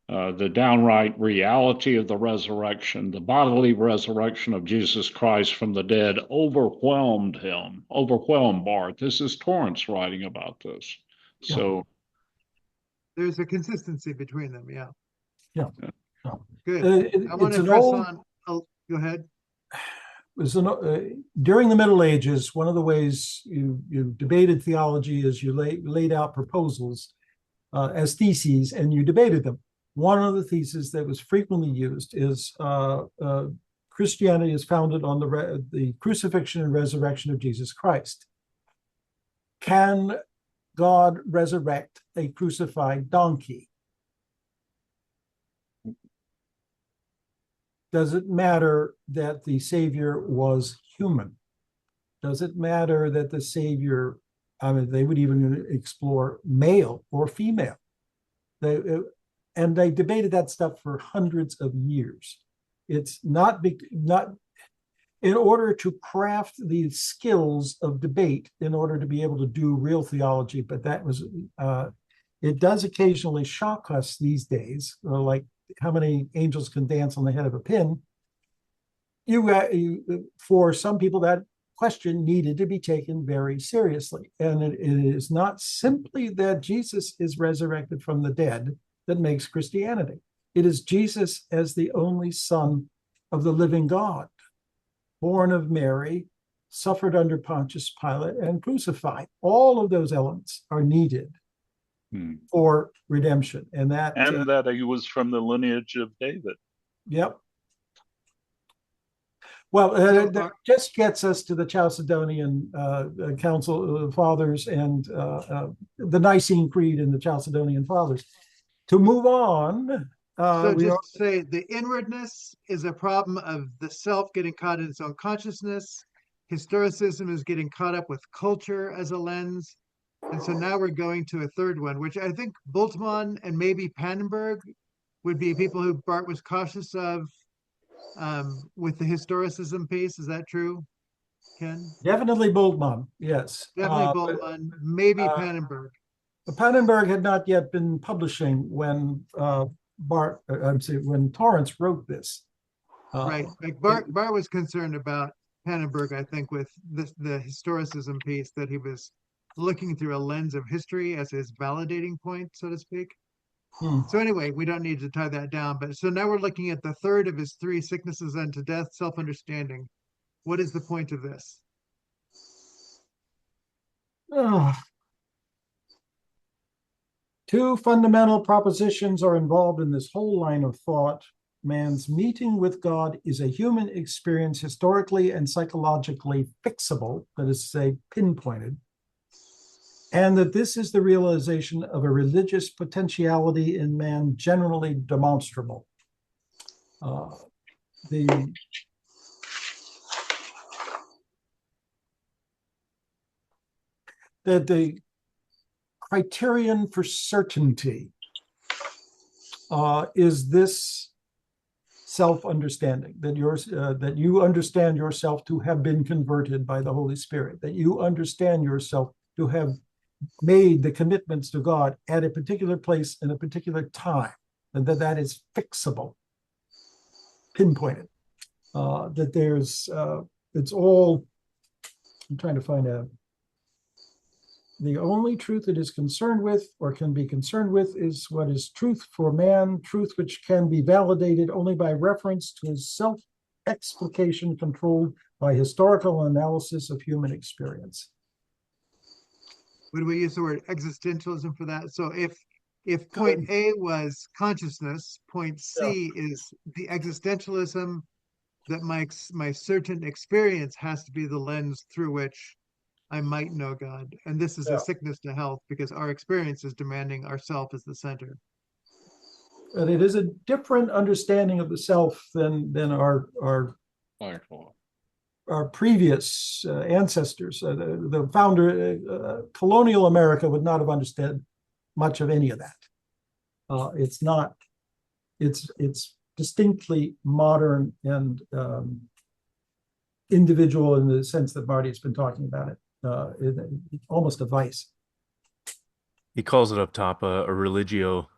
The downright reality of the resurrection, the bodily resurrection of Jesus Christ from the dead overwhelmed him, overwhelmed Barth. This is Torrance writing about this. yeah, So there's a consistency between them. Yeah. yeah, yeah. Good. I want It's to an press old. on. Oh, go ahead. During the Middle Ages, one of the ways you debated theology is you laid out proposals, as theses, and you debated them. One of the theses that was frequently used is Christianity is founded on the crucifixion and resurrection of Jesus Christ. Can God resurrect a crucified donkey? Does it matter that the Savior was human? Does it matter that the Savior, I mean, they would even explore male or female? And they debated that stuff for hundreds of years. It's not in order to craft the skills of debate in order to be able to do real theology, but that was, it does occasionally shock us these days, like how many angels can dance on the head of a pin. For some people, that question needed to be taken very seriously. And it is not simply that Jesus is resurrected from the dead that makes Christianity. It is Jesus as the only Son of the living God, born of Mary, suffered under Pontius Pilate, and crucified. All of those elements are needed for redemption. And that he was from the lineage of David. Yep. Well, that just gets us to the Chalcedonian Council Fathers and the Nicene Creed and the Chalcedonian Fathers. To move on. Say the inwardness is a problem of the self getting caught in its own consciousness. Historicism is getting caught up with culture as a lens. And so now we're going to a third one, which I think Bultmann and maybe Pannenberg would be people who Barth was cautious of with the historicism piece. Is that true, Ken? Definitely Bultmann, yes. Definitely Bultmann, maybe Pannenberg. Pannenberg had not yet been publishing when when Torrance wrote this. Right, like Barth was concerned about Pannenberg, I think, with the historicism piece, that he was looking through a lens of history as his validating point, so to speak. So anyway, we don't need to tie that down. But so now we're looking at the third of his three sicknesses unto death, self-understanding. What is the point of this? Two fundamental propositions are involved in this whole line of thought. Man's meeting with God is a human experience, historically and psychologically fixable, that is to say, pinpointed, and that this is the realization of a religious potentiality in man generally demonstrable. The criterion for certainty is this self-understanding, that you understand yourself to have been converted by the Holy Spirit, that you understand yourself to have made the commitments to God at a particular place in a particular time, and that is fixable, pinpointed. That there's, it's all, I'm trying to find out. The only truth it is concerned with or can be concerned with is what is truth for man, truth which can be validated only by reference to his self-explication controlled by historical analysis of human experience. Would we use the word existentialism for that? So if point A was consciousness, point C is the existentialism that my certain experience has to be the lens through which I might know God. And this is a sickness to health because our experience is demanding ourself as the center. And it is a different understanding of the self than our previous ancestors. The founder, colonial America would not have understood much of any of that. It's distinctly modern and individual in the sense that Marty has been talking about it. Almost a vice. He calls it up top a religio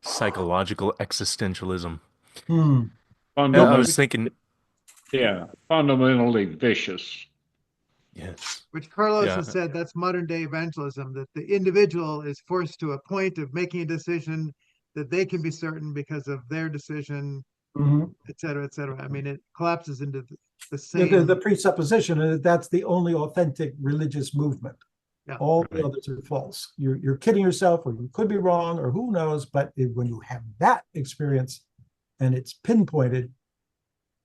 psychological existentialism. I was thinking, fundamentally vicious. Yes. Which Carlos has said, that's modern day evangelism, that the individual is forced to a point of making a decision that they can be certain because of their decision, et cetera, et cetera. I mean, it collapses into the same. The presupposition that that's the only authentic religious movement. Yeah. All the Right. others are false. You're kidding yourself, or you could be wrong, or who knows. But when you have that experience and it's pinpointed,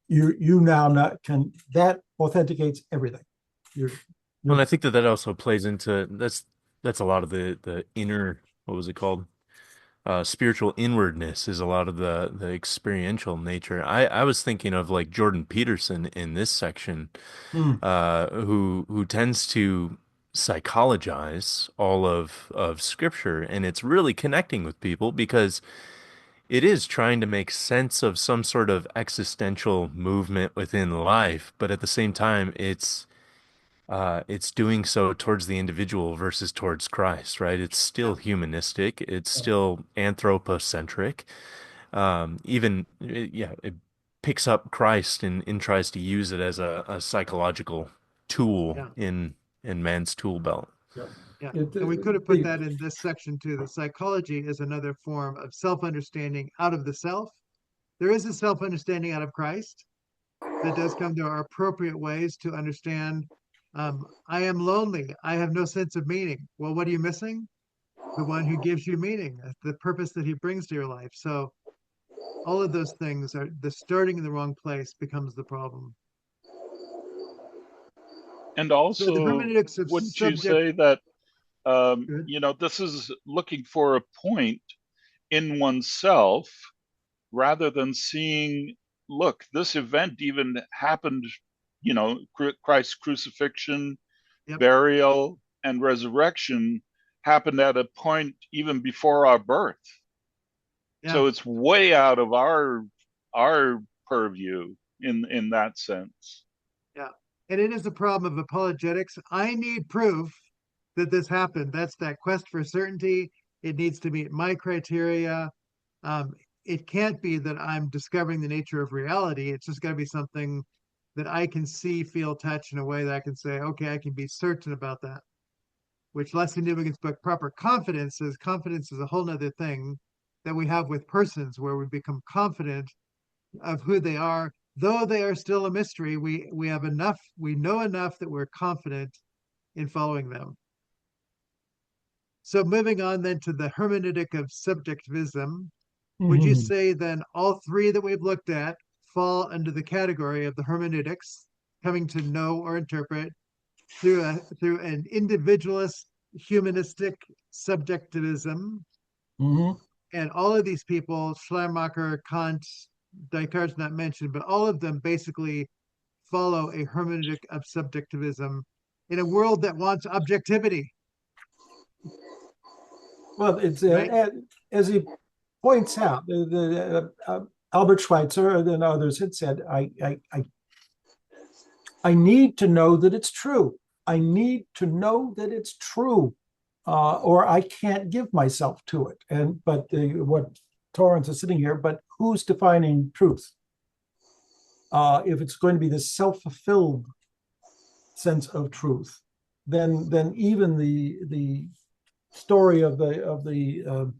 you now not can that authenticates everything. You're, Well, and you're I think that that also plays into that's a lot of the inner, what was it called? Spiritual inwardness is a lot of the experiential nature. I was thinking of like Jordan Peterson in this section, Hmm. who tends to psychologize all of Scripture, and it's really connecting with people because it is trying to make sense of some sort of existential movement within life, but at the same time, it's doing so towards the individual versus towards Christ, right? It's Yeah. still humanistic. It's still anthropocentric. It picks up Christ and tries to use it as a psychological tool Yeah. in man's tool belt. Yeah. Yeah. It, And we could have put the, that in this section too. The psychology is another form of self-understanding out of the self. There is a self-understanding out of Christ that does come. There are appropriate ways to understand. I am lonely. I have no sense of meaning. Well, what are you missing? The one who gives you meaning, the purpose that he brings to your life. So all of those things are the starting in the wrong place becomes the problem. And So the also, hermeneutics of wouldn't you subject. say that, Good. this is looking for a point in oneself rather than seeing, look, this event even happened, Christ's crucifixion, Yep. burial, and resurrection happened at a point even before our birth. Yeah. So it's way out of our purview in that sense. Yeah. And it is a problem of apologetics. I need proof that this happened. That's that quest for certainty. It needs to meet my criteria. Um, it can't be that I'm discovering the nature of reality. It's just got to be something that I can see, feel, touch in a way that I can say, okay, I can be certain about that. Which Leslie Newbigin's book, Proper Confidence, is confidence is a whole nother thing that we have with persons where we become confident of who they are, though they are still a mystery. We have enough, we know enough that we're confident in following them. So moving on then to the hermeneutic of subjectivism, would you Mhm. say then all three that we've looked at fall under the category of the hermeneutics, coming to know or interpret through an individualist humanistic subjectivism? Mhm. And all of these people, Schleiermacher, Kant, Descartes not mentioned, but all of them basically follow a hermeneutic of subjectivism in a world that wants objectivity, Well, it's right? as he points out, Albert Schweitzer and others had said, I need to know that it's true. I need to know that it's true, or I can't give myself to it. But what Torrance is sitting here, but who's defining truth? If it's going to be this self-fulfilled sense of truth, then even the story of the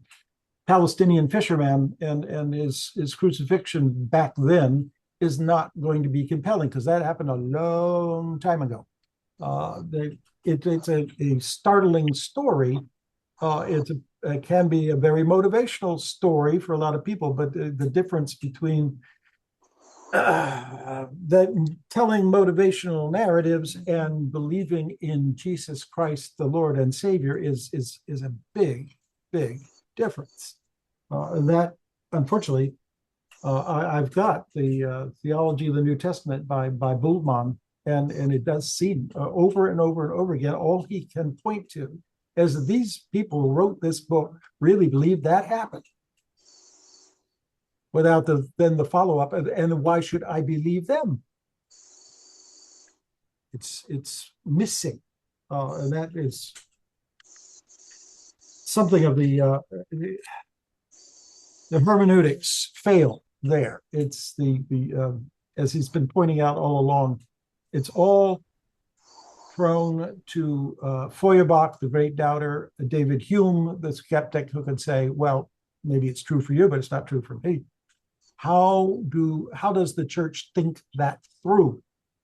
Palestinian fisherman and his crucifixion back then is not going to be compelling because that happened a long time ago. It's a startling story. It can be a very motivational story for a lot of people, but the difference between that telling motivational narratives and believing in Jesus Christ, the Lord and Savior, is a big difference. And that, unfortunately, I've got the Theology of the New Testament by Bultmann, and it does seem over and over and over again, all he can point to is these people who wrote this book really believe that happened. Without the follow-up, and why should I believe them? It's missing, and that is something of the hermeneutics fail there. It's the as he's been pointing out all along, it's all prone to Feuerbach, the great doubter, David Hume, the skeptic, who could say, well, maybe it's true for you, but it's not true for me. How does the church think that through?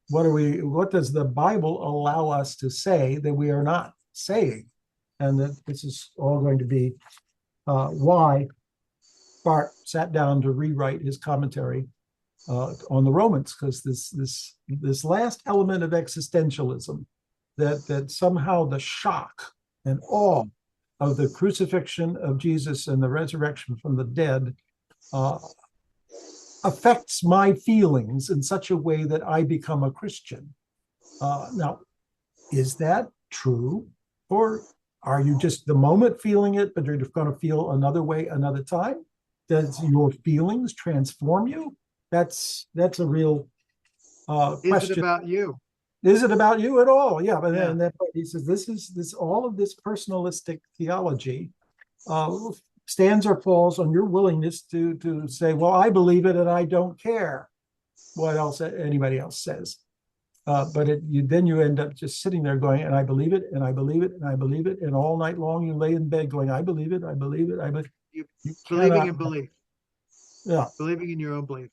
What does the Bible allow us to say that we are not saying, and that this is all going to be why Barth sat down to rewrite his commentary on the Romans, because this last element of existentialism, that somehow the shock and awe of the crucifixion of Jesus and the resurrection from the dead affects my feelings in such a way that I become a Christian. Now, is that true? Or are you just the moment feeling it, but you're going to feel another way another time? Does your feelings transform you? That's a real question. Is it about you? Is it about you at all? Yeah, but Yeah. then that he says this all of this personalistic theology stands or falls on your willingness to say, well, I believe it and I don't care what else anybody else says. But then you end up just sitting there going, and I believe it, and I believe it, and I believe it, and all night long you lay in bed going, I believe it, I believe it, I believe. You Believing in belief. Yeah. Believing in your own belief.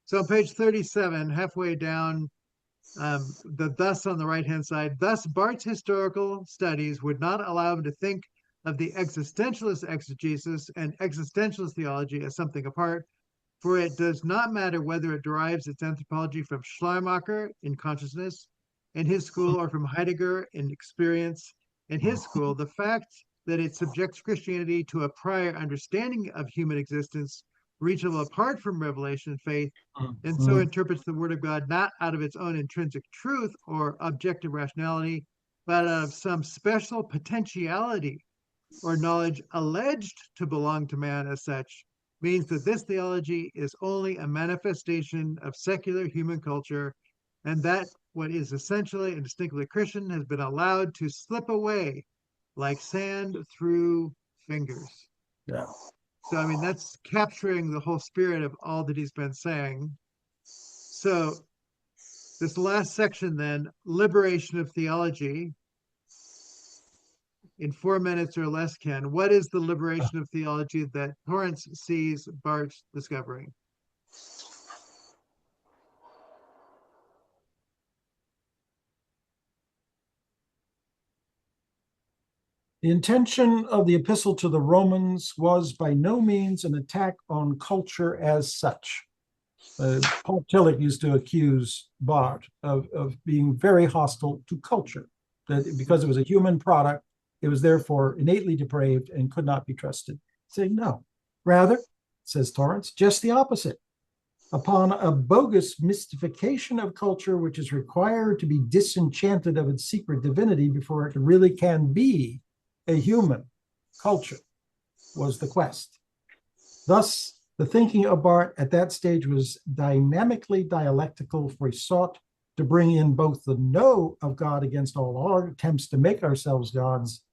So on page 37, halfway down, the thus on the right-hand side, thus Barth's historical studies would not allow him to think of the existentialist exegesis and existentialist theology as something apart, for it does not matter whether it derives its anthropology from Schleiermacher in consciousness, in his school, or from Heidegger in experience, in his school. The fact that it subjects Christianity to a prior understanding of human existence, reachable apart from revelation and faith, and so interprets the Word of God not out of its own intrinsic truth or objective rationality, but out of some special potentiality or knowledge alleged to belong to man as such, means that this theology is only a manifestation of secular human culture, and that what is essentially and distinctly Christian has been allowed to slip away like sand through fingers. Yeah. So, I mean, that's capturing the whole spirit of all that he's been saying. So, this last section then, liberation of theology, in 4 minutes or less, Ken, what is the liberation of theology that Torrance sees Barth discovering? The intention of the epistle to the Romans was by no means an attack on culture as such. Paul Tillich used to accuse Barth of being very hostile to culture, that because it was a human product, it was therefore innately depraved and could not be trusted. Saying no. Rather, says Torrance, just the opposite. Upon a bogus mystification of culture, which is required to be disenchanted of its secret divinity before it really can be a human culture, was the quest. Thus, the thinking of Barth at that stage was dynamically dialectical, for he sought to bring in both the no of God against all our attempts to make ourselves gods,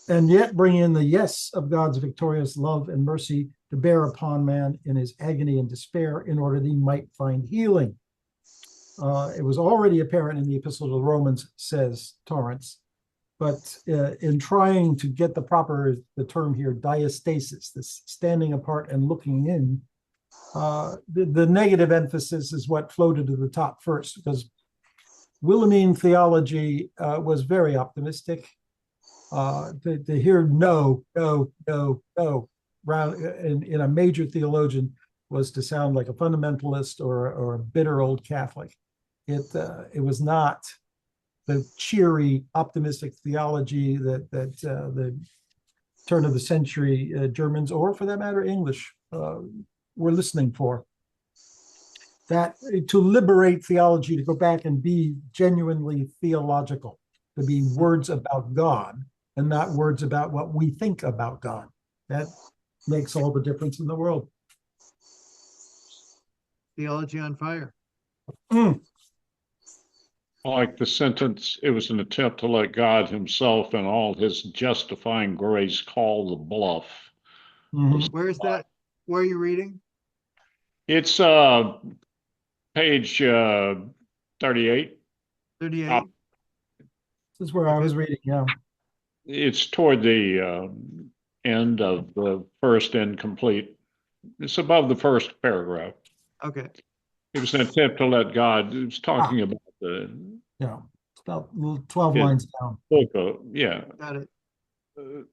and yet bring in the yes of God's victorious love and mercy to bear upon man in his agony and despair in order that he might find healing. It was already apparent in the Epistle to the Romans, says Torrance, but in trying to get the term here, diastasis, this standing apart and looking in, the negative emphasis is what floated to the top first, because Wilhelmine theology was very optimistic. To hear no in a major theologian was to sound like a fundamentalist or a bitter old Catholic. It was not the cheery, optimistic theology that the turn of the century Germans, or for that matter, English, were listening for. That to liberate theology, to go back and be genuinely theological, to be words about God and not words about what we think about God. That makes all the difference in the world. Theology on fire. Like the sentence, it was an attempt to let God himself and all his justifying grace call the bluff. Where is that? Where are you reading? It's page 38. 38. This is where I was reading, yeah. It's toward the end of the first incomplete. It's above the first paragraph. Okay. It was an attempt to let God, it was talking about the... Yeah. about 12 Yeah. lines down. Yeah. Got it. Uh,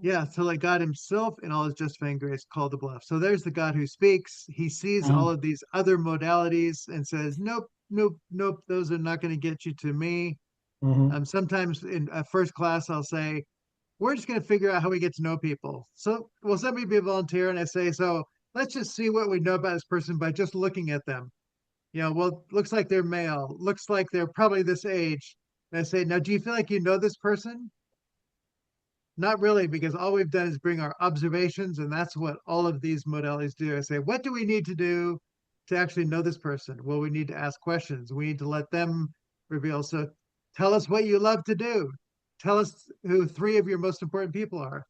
Yeah, so like God himself in all his justifying grace called the bluff. So there's the God who speaks. He sees all of these other modalities and says, nope, nope, nope, those are not going to get you to me. Mhm. Sometimes in a first class, I'll say, we're just going to figure out how we get to know people. So will somebody be a volunteer? And I say, so let's just see what we know about this person by just looking at them. Well, looks like they're male, looks like they're probably this age. And I say, now, do you feel like you know this person? Not really, because all we've done is bring our observations, and that's what all of these modalities do. I say, what do we need to do to actually know this person? Well, we need to ask questions. We need to let them reveal. So tell us what you love to do. Tell us who 3 of your most important people are.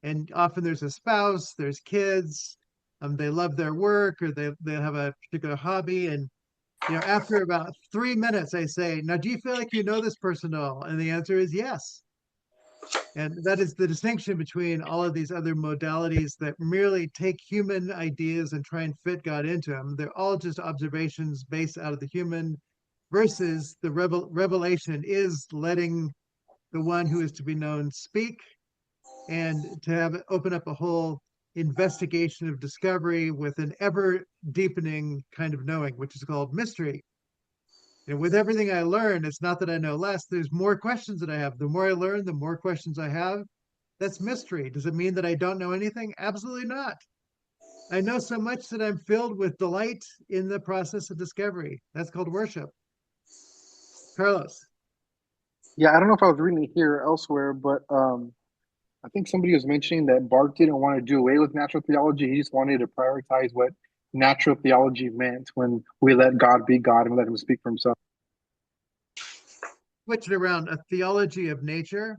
And often there's a spouse, there's kids, they love their work, or they have a particular hobby. And after about 3 minutes, I say, now, do you feel like you know this person at all? And the answer is yes. And that is the distinction between all of these other modalities that merely take human ideas and try and fit God into them. They're all just observations based out of the human, versus the revelation is letting the one who is to be known speak, and to have open up a whole investigation of discovery with an ever deepening kind of knowing, which is called mystery. And with everything I learn, it's not that I know less. There's more questions that I have. The more I learn, the more questions I have. That's mystery. Does it mean that I don't know anything? Absolutely not. I know so much that I'm filled with delight in the process of discovery. That's called worship. Carlos. Yeah, I don't know if I was reading it here or elsewhere, but I think somebody was mentioning that Barth didn't want to do away with natural theology. He just wanted to prioritize what natural theology meant when we let God be God and let him speak for himself. Switch it around, a theology of nature.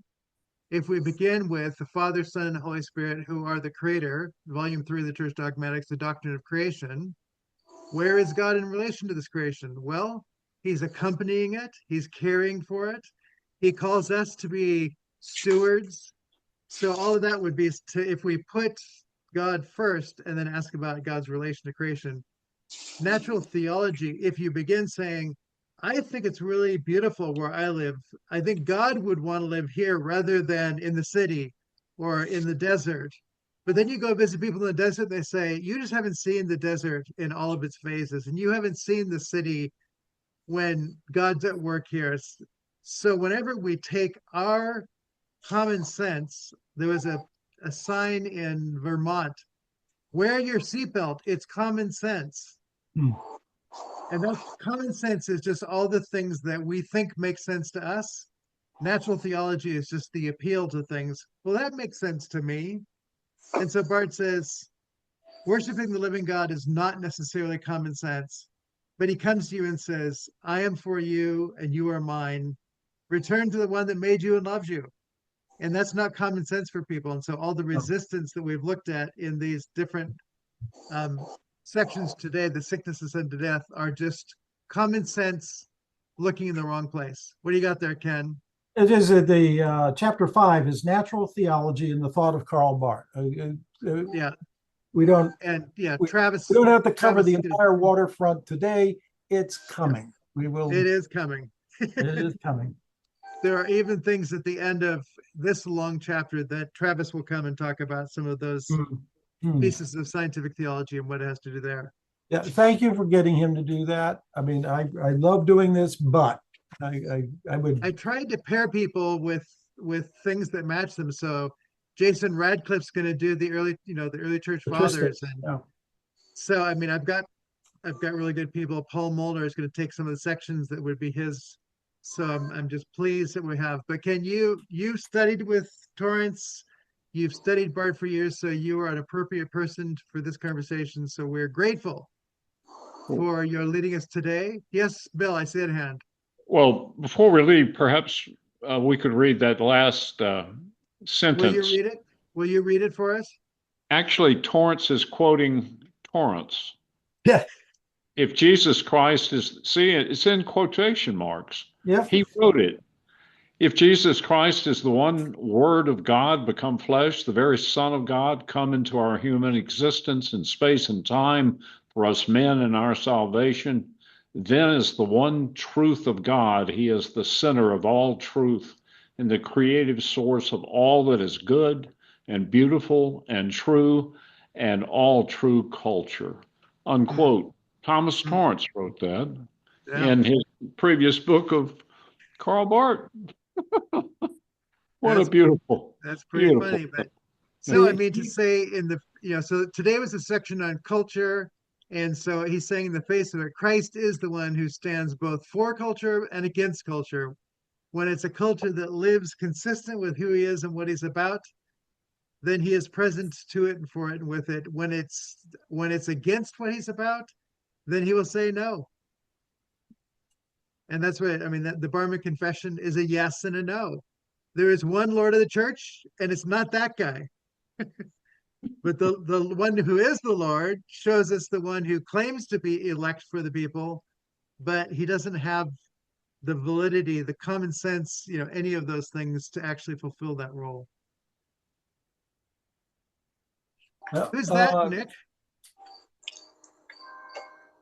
If we begin with the Father, Son, and Holy Spirit, who are the creator, volume 3 of the Church Dogmatics, the doctrine of creation, where is God in relation to this creation? Well, he's accompanying it, he's caring for it. He calls us to be stewards. So all of that would be if we put God first and then ask about God's relation to creation. Natural theology, if you begin saying, I think it's really beautiful where I live, I think God would want to live here rather than in the city or in the desert. But then you go visit people in the desert, and they say, you just haven't seen the desert in all of its phases, and you haven't seen the city when God's at work here. So whenever we take our common sense, there was a sign in Vermont, wear your seatbelt, it's common sense. And that common sense is just all the things that we think make sense to us. Natural theology is just the appeal to things. Well, that makes sense to me. And so Barth says, worshiping the living God is not necessarily common sense, but he comes to you and says, I am for you and you are mine. Return to the one that made you and loves you. And that's not common sense for people. And so all the resistance that we've looked at in these different sections today, the sicknesses unto death, are just common sense looking in the wrong place. What do you got there, Ken? It is the chapter 5 is natural theology and the thought of Karl Barth. Yeah. We don't, and yeah, we, Travis. we don't have to cover Travis the entire waterfront today. It's coming. We will. It is coming. It is coming. There are even things at the end of this long chapter that Travis will come and talk about some of those pieces of scientific theology and what it has to do there. Yeah, thank you for getting him to do that. I mean, I love doing this, but I tried to pair people with things that match them. So Jason Radcliffe's going to do the early church fathers, and so I mean, I've got really good people. Paul Molnar is going to take some of the sections that would be his. So I'm just pleased that we have. But Ken, you studied with Torrance, you've studied Barth for years, so you are an appropriate person for this conversation. So we're grateful for your leading us today. Yes, Bill, I see that hand. Well, before we leave, perhaps we could read that last sentence. Will you read it? Will you read it for us? Actually, Torrance is quoting Torrance. Yeah. If Jesus Christ is, see, it's in quotation marks. Yeah. He wrote it. If Jesus Christ is the one Word of God become flesh, the very Son of God come into our human existence in space and time for us men and our salvation, then as the one truth of God, he is the center of all truth and the creative source of all that is good and beautiful and true and all true culture. Unquote. Thomas Torrance wrote that in his previous book of Karl Barth. What a beautiful. That's pretty beautiful. funny. But so I mean to say so today was a section on culture. And so he's saying in the face of it, Christ is the one who stands both for culture and against culture. When it's a culture that lives consistent with who he is and what he's about, then he is present to it and for it and with it. When it's against what he's about, then he will say no. And that's what I mean. That the Barmen Confession is a yes and a no. There is one Lord of the Church, and it's not that guy. But the one who is the Lord shows us the one who claims to be elect for the people, but he doesn't have the validity, the common sense, any of those things to actually fulfill that role. Who's that, Nick?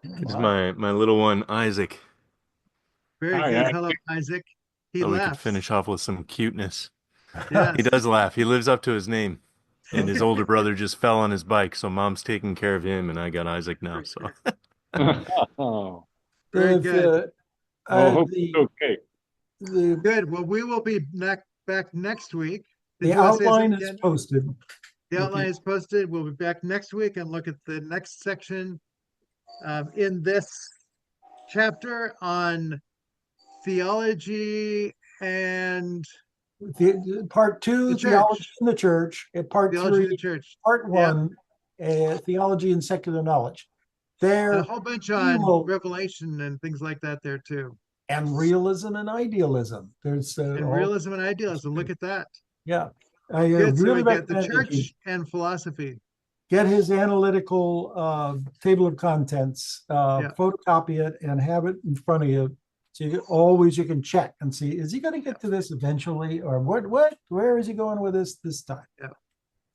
It's my little one, Isaac. Very good. Hello, Isaac. He Thought we laughs. could finish off with some cuteness. Yes. He does laugh. He lives up to his name. And his older brother just fell on his bike, so mom's taking care of him, and I got Isaac now. So Oh, very good. Okay. Good. Well, we will be back next week. The outline is posted. The outline is posted. We'll be back next week and look at the next section in this chapter on theology and Part 2, theology in the church, and part theology 3, in the church. part 1, theology and secular knowledge. There, and a whole bunch on Revelation and things like that there too. And realism and idealism. There's realism and idealism. Look at that. Yeah, I Good. really So we get the recommend church and philosophy. Get his analytical table of contents, photocopy it, and have it in front of you. So you can check and see, is he going to get to this eventually, or where is he going with this time? Yeah.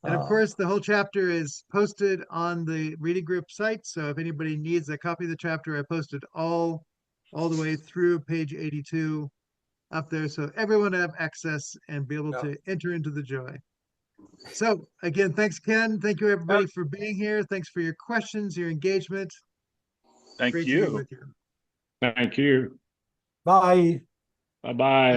And of course, the whole chapter is posted on the reading group site. So if anybody needs a copy of the chapter, I posted all the way through page 82 up there. So everyone have access and be able to enter into the joy. So again, thanks, Ken. Thank you, everybody, for being here. Thanks for your questions, your engagement. Thank Great you. to be with you. Thank you. Bye. Bye-bye.